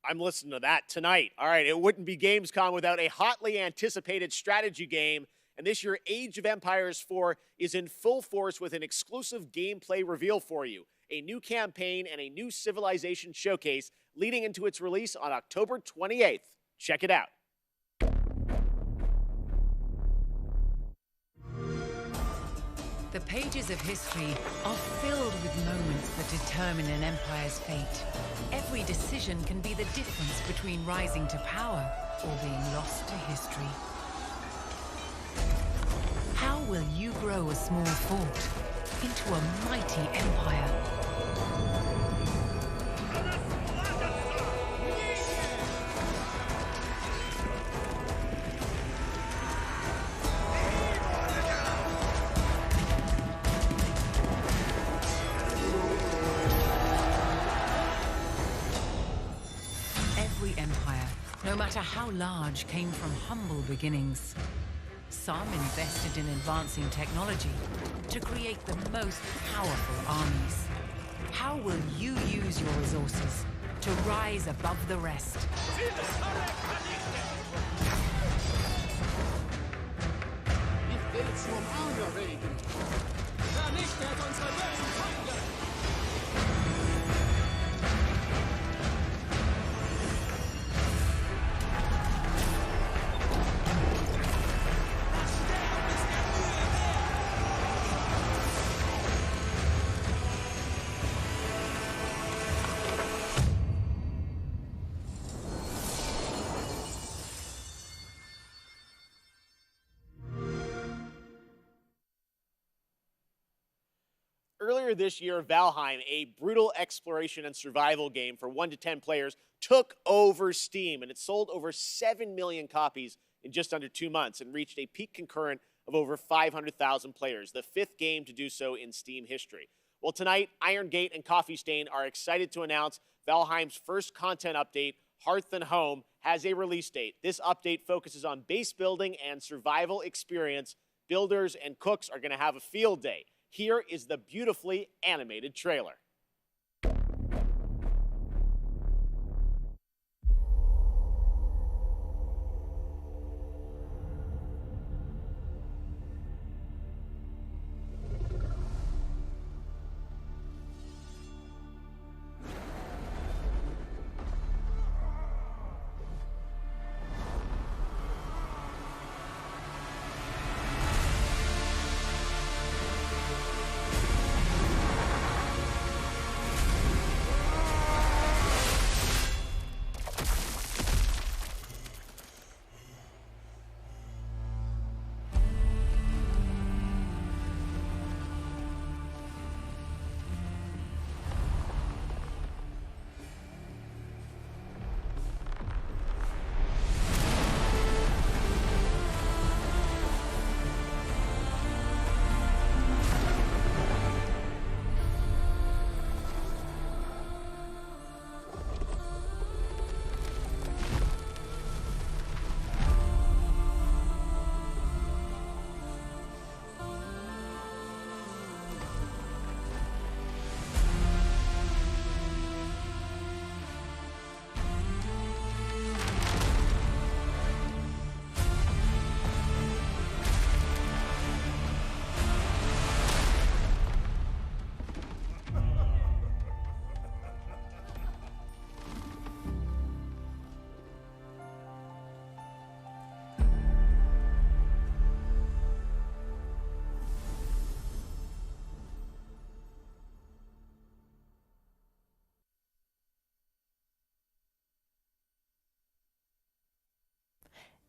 I'm listening to that tonight. All right, it wouldn't be Gamescom without a hotly anticipated strategy game. And this year, Age of Empires 4 is in full force with an exclusive gameplay reveal for you. A new campaign and a new civilization showcase leading into its release on October 28th. Check it out. The pages of history are filled with moments that determine an empire's fate. Every decision can be the difference between rising to power or being lost to history. How will you grow a small fort into a mighty empire? Every empire, no matter how large, came from humble beginnings. Some invested in advancing technology to create the most powerful armies. How will you use your resources to rise above the rest? Earlier this year, Valheim, a brutal exploration and survival game for 1 to 10 players, took over Steam, and it sold over 7 million copies in just under 2 months and reached a peak concurrent of over 500,000 players, the 5th game to do so in Steam history. Well, tonight, Iron Gate and Coffee Stain are excited to announce Valheim's first content update, Hearth and Home, has a release date. This update focuses on base building and survival experience. Builders and cooks are going to have a field day. Here is the beautifully animated trailer.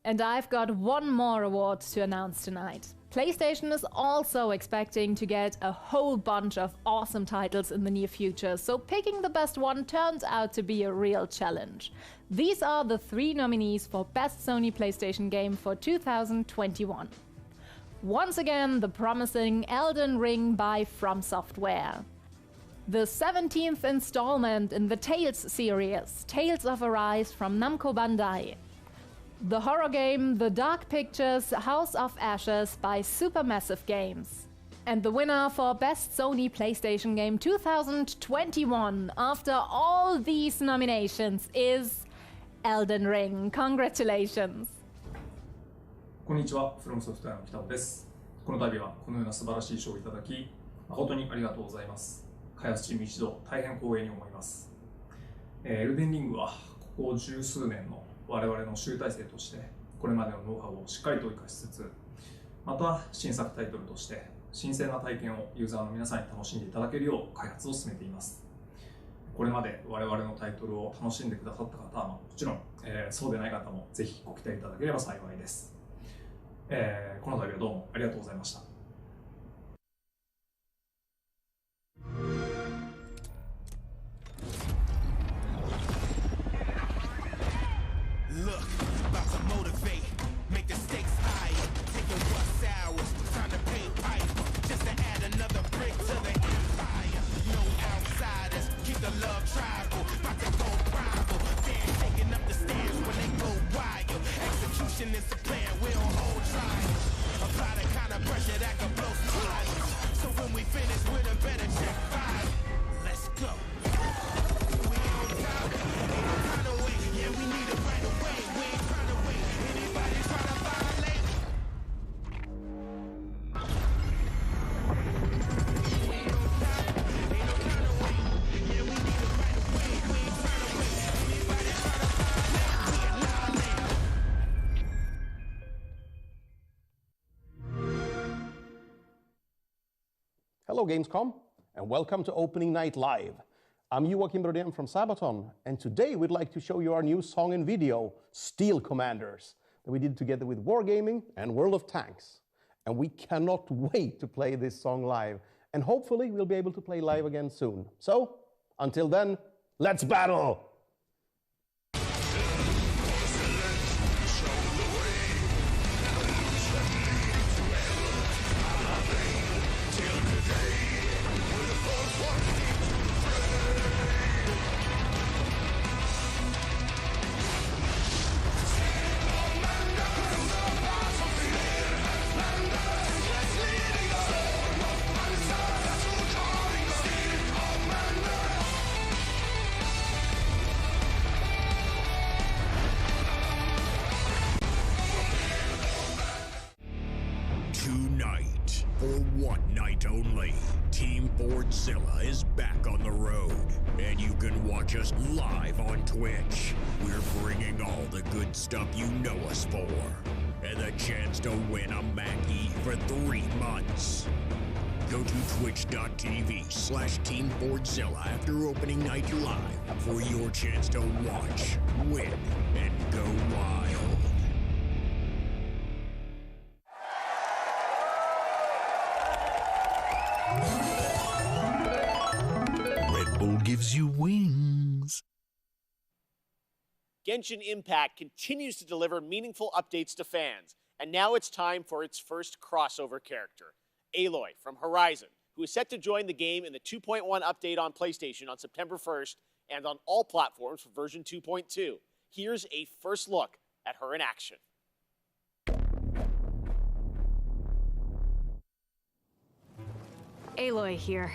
And I've got one more award to announce tonight. PlayStation is also expecting to get a whole bunch of awesome titles in the near future, so picking the best one turns out to be a real challenge. These are the 3 nominees for Best Sony PlayStation Game for 2021. Once again, the promising Elden Ring by From Software. The 17th installment in the Tales series, Tales of Arise from Namco Bandai. The horror game The Dark Pictures House of Ashes by Supermassive Games. And the winner for Best Sony PlayStation Game 2021 after all these nominations is Elden Ring. Congratulations! こんにちは、フロムソフトウェアの北尾です。この度はこのような素晴らしい賞をいただき、誠にありがとうございます。開発チーム一同、大変光栄に思います。エルデンリングはここ十数年の我々の集大成として、これまでのノウハウをしっかりと活かしつつ、また新作タイトルとして新鮮な体験をユーザーの皆さんに楽しんでいただけるよう開発を進めています。これまで我々のタイトルを楽しんでくださった方はもちろん、そうでない方もぜひご期待いただければ幸いです。この度はどうもありがとうございました。Hello Gamescom, and welcome to Opening Night Live. I'm Joachim Brodén from Sabaton, and today we'd like to show you our new song and video, Steel Commanders, that we did together with Wargaming and World of Tanks. And we cannot wait to play this song live, and hopefully we'll be able to play live again soon. So, until then, let's battle! Tonight, for one night only, Team Fordzilla is back on the road, and you can watch us live on Twitch. We're bringing all the good stuff you know us for, and the chance to win a Mackie for 3 months. Go to twitch.tv/Team Fordzilla after opening night live for your chance to watch, win, and go wild. Red Bull gives you wings. Genshin Impact continues to deliver meaningful updates to fans, and now it's time for its first crossover character, Aloy from Horizon, who is set to join the game in the 2.1 update on PlayStation on September 1st and on all platforms for version 2.2. Here's a first look at her in action. Aloy here.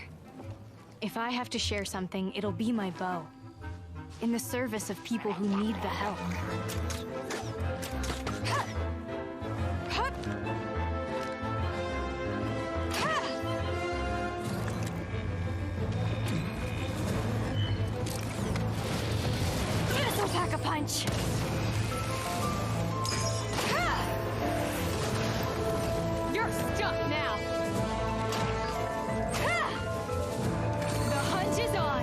If I have to share something, it'll be my bow. In the service of people who need the help. This'll pack a punch! You're stuck now! The hunt is on!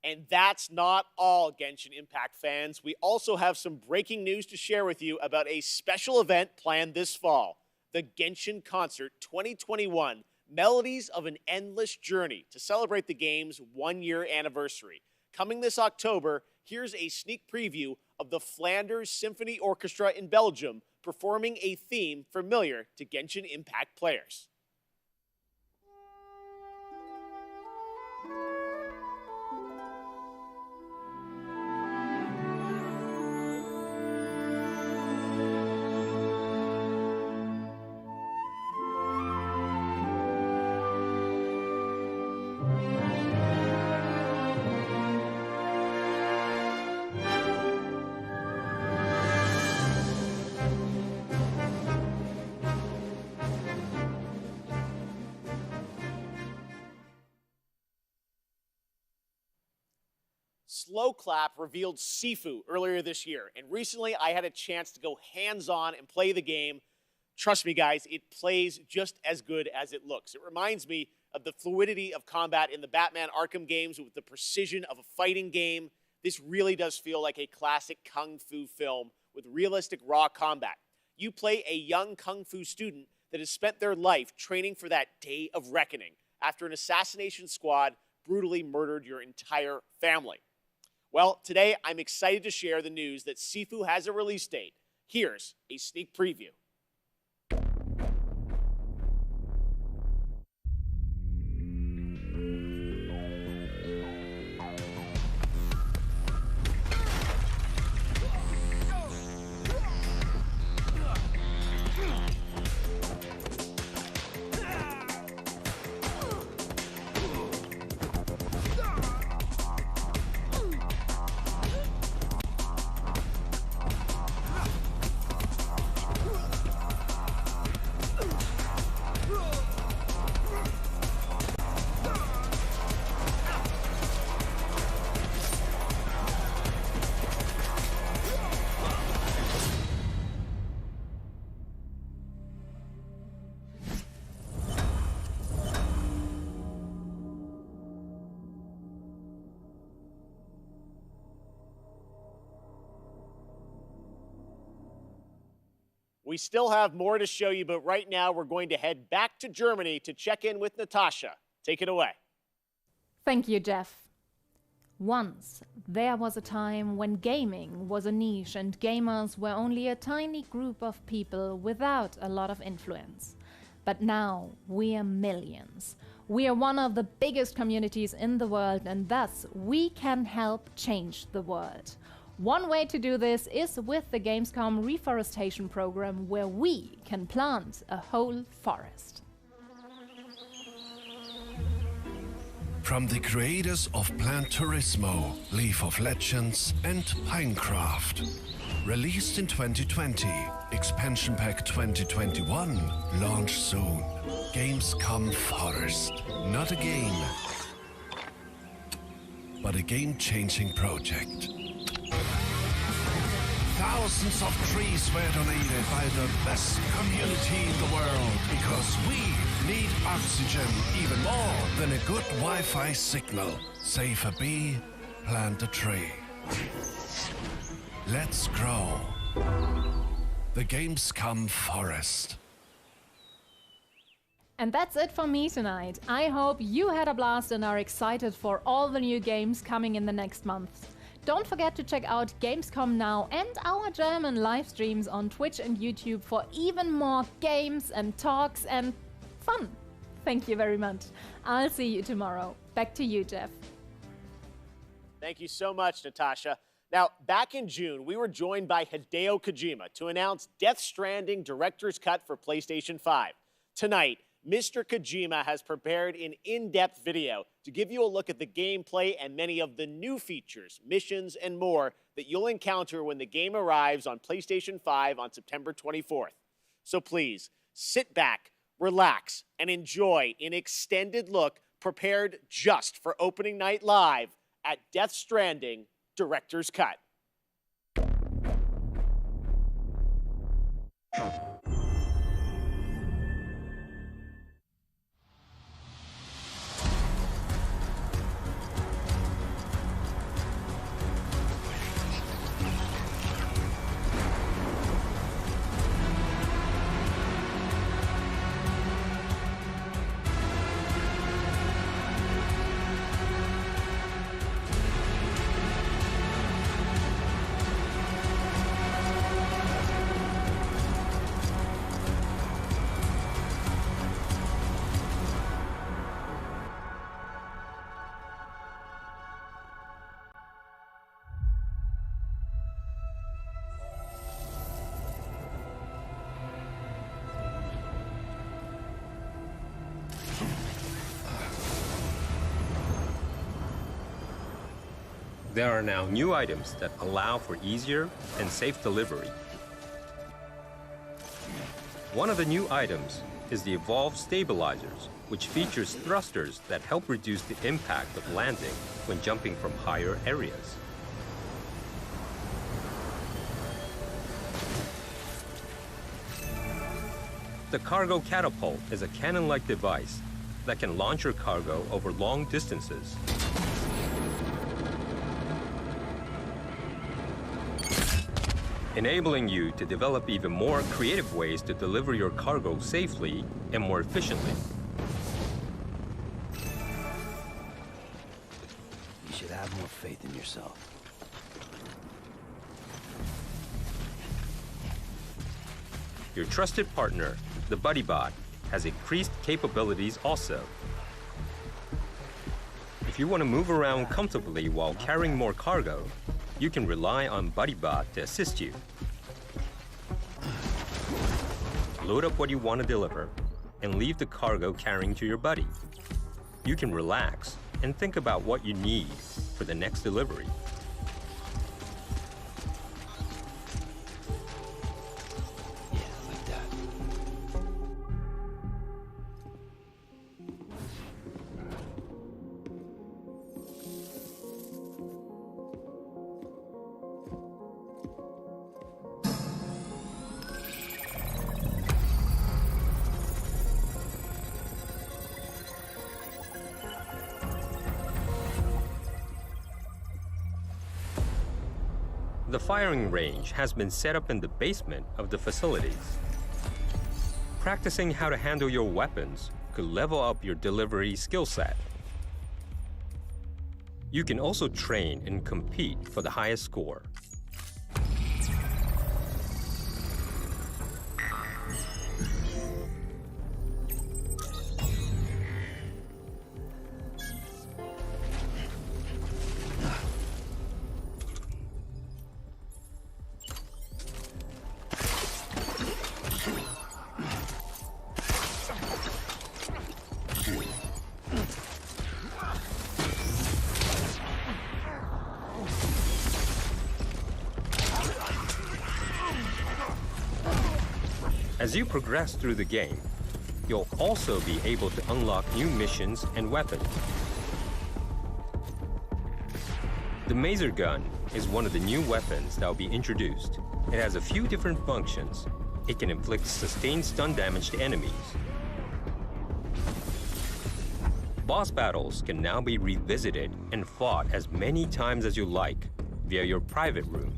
And that's not all, Genshin Impact fans. We also have some breaking news to share with you about a special event planned this fall, the Genshin Concert 2021, Melodies of an Endless Journey, to celebrate the game's 1-year anniversary. Coming this October, here's a sneak preview of the Flanders Symphony Orchestra in Belgium performing a theme familiar to Genshin Impact players. Slow Clap revealed Sifu earlier this year, and recently I had a chance to go hands-on and play the game. Trust me, guys, it plays just as good as it looks. It reminds me of the fluidity of combat in the Batman Arkham games with the precision of a fighting game. This really does feel like a classic kung fu film with realistic raw combat. You play a young kung fu student that has spent their life training for that day of reckoning after an assassination squad brutally murdered your entire family. Well, today I'm excited to share the news that Sifu has a release date. Here's a sneak preview. We still have more to show you, but right now we're going to head back to Germany to check in with Natasha. Take it away. Thank you, Jeff. Once, there was a time when gaming was a niche and gamers were only a tiny group of people without a lot of influence. But now, we are millions. We are one of the biggest communities in the world, and thus, we can help change the world. One way to do this is with the Gamescom reforestation program, where we can plant a whole forest. From the creators of Plant Turismo, League of Legends, and Pinecraft. Released in 2020, Expansion Pack 2021, launch soon. Gamescom Forest. Not a game, but a game-changing project. Thousands of trees were donated by the best community in the world because we need oxygen even more than a good Wi-Fi signal. Save a bee, plant a tree. Let's grow. The Gamescom Forest. And that's it for me tonight. I hope you had a blast and are excited for all the new games coming in the next month. Don't forget to check out Gamescom Now and our German live streams on Twitch and YouTube for even more games and talks and fun. Thank you very much. I'll see you tomorrow. Back to you, Jeff. Thank you so much, Natasha. Now, back in June, we were joined by Hideo Kojima to announce Death Stranding Director's Cut for PlayStation 5. Tonight, Mr. Kojima has prepared an in-depth video to give you a look at the gameplay and many of the new features, missions, and more that you'll encounter when the game arrives on PlayStation 5 on September 24th. So please, sit back, relax, and enjoy an extended look prepared just for opening night live at Death Stranding Director's Cut. There are now new items that allow for easier and safe delivery. One of the new items is the Evolved Stabilizers, which features thrusters that help reduce the impact of landing when jumping from higher areas. The cargo catapult is a cannon-like device that can launch your cargo over long distances. Enabling you to develop even more creative ways to deliver your cargo safely and more efficiently. You should have more faith in yourself. Your trusted partner, the BuddyBot, has increased capabilities also. If you want to move around comfortably while carrying more cargo, you can rely on BuddyBot to assist you. Load up what you want to deliver and leave the cargo carrying to your buddy. You can relax and think about what you need for the next delivery. The firing range has been set up in the basement of the facilities. Practicing how to handle your weapons could level up your delivery skill set. You can also train and compete for the highest score. As you progress through the game, you'll also be able to unlock new missions and weapons. The Maser Gun is one of the new weapons that will be introduced. It has a few different functions. It can inflict sustained stun damage to enemies. Boss battles can now be revisited and fought as many times as you like via your private room.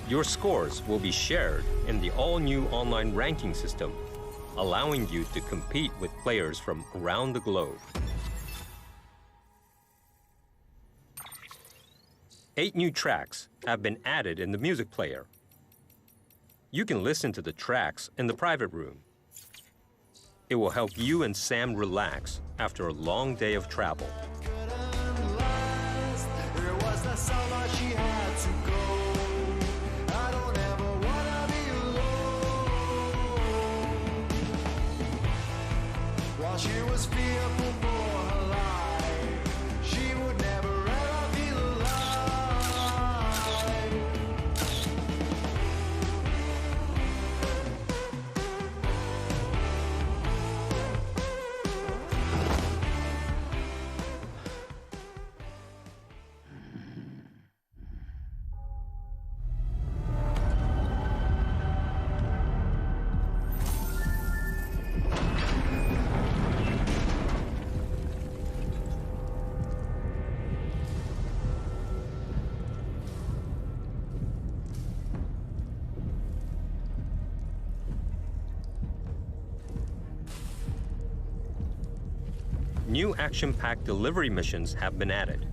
Your scores will be shared in the all-new online ranking system, allowing you to compete with players from around the globe. 8 new tracks have been added in the music player. You can listen to the tracks in the private room. It will help you and Sam relax after a long day of travel. She was fearful for her life. She would never ever feel alive. New action-packed delivery missions have been added.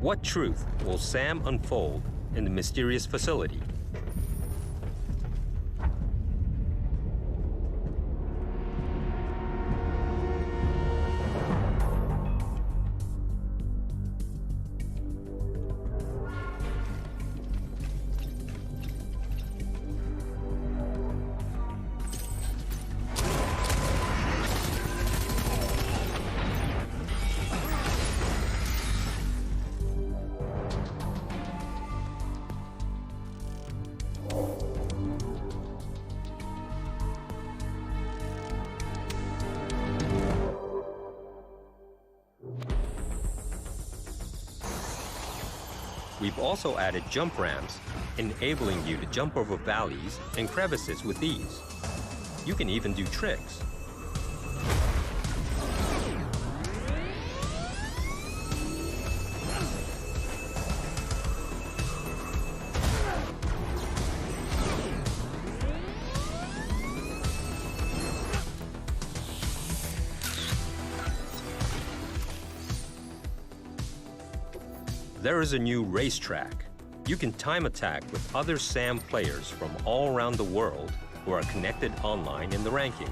What truth will Sam unfold in the mysterious facility? We've also added jump ramps, enabling you to jump over valleys and crevices with ease. You can even do tricks. There is a new racetrack. You can time attack with other SAM players from all around the world who are connected online in the rankings.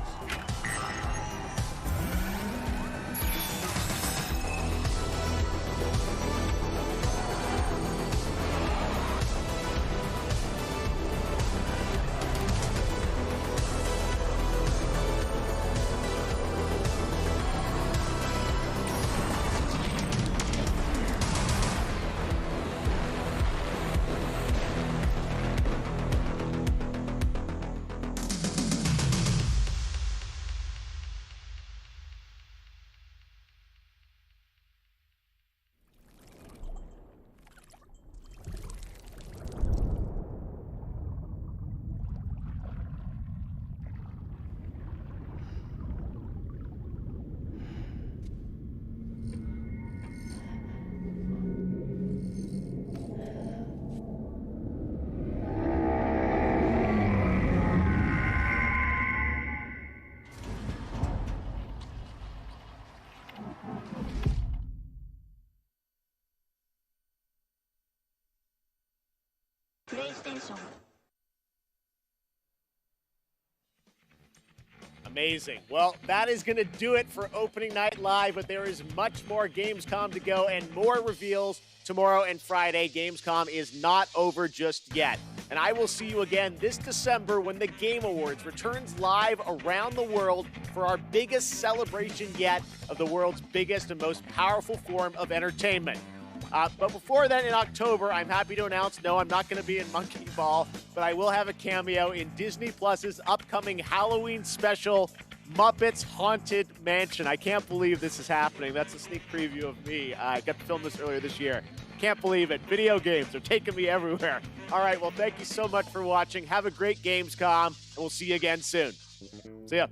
PlayStation. Amazing. Well, that is going to do it for Opening Night Live, but there is much more Gamescom to go and more reveals tomorrow and Friday. Gamescom is not over just yet. And I will see you again this December when the Game Awards returns live around the world for our biggest celebration yet of the world's biggest and most powerful form of entertainment. But before then, in October, I'm happy to announce, no, I'm not going to be in Monkey Ball, but I will have a cameo in Disney Plus's upcoming Halloween special, Muppets Haunted Mansion. I can't believe this is happening. That's a sneak preview of me. I got to film this earlier this year. Can't believe it. Video games are taking me everywhere. All right, well, thank you so much for watching. Have a great Gamescom, and we'll see you again soon. See ya.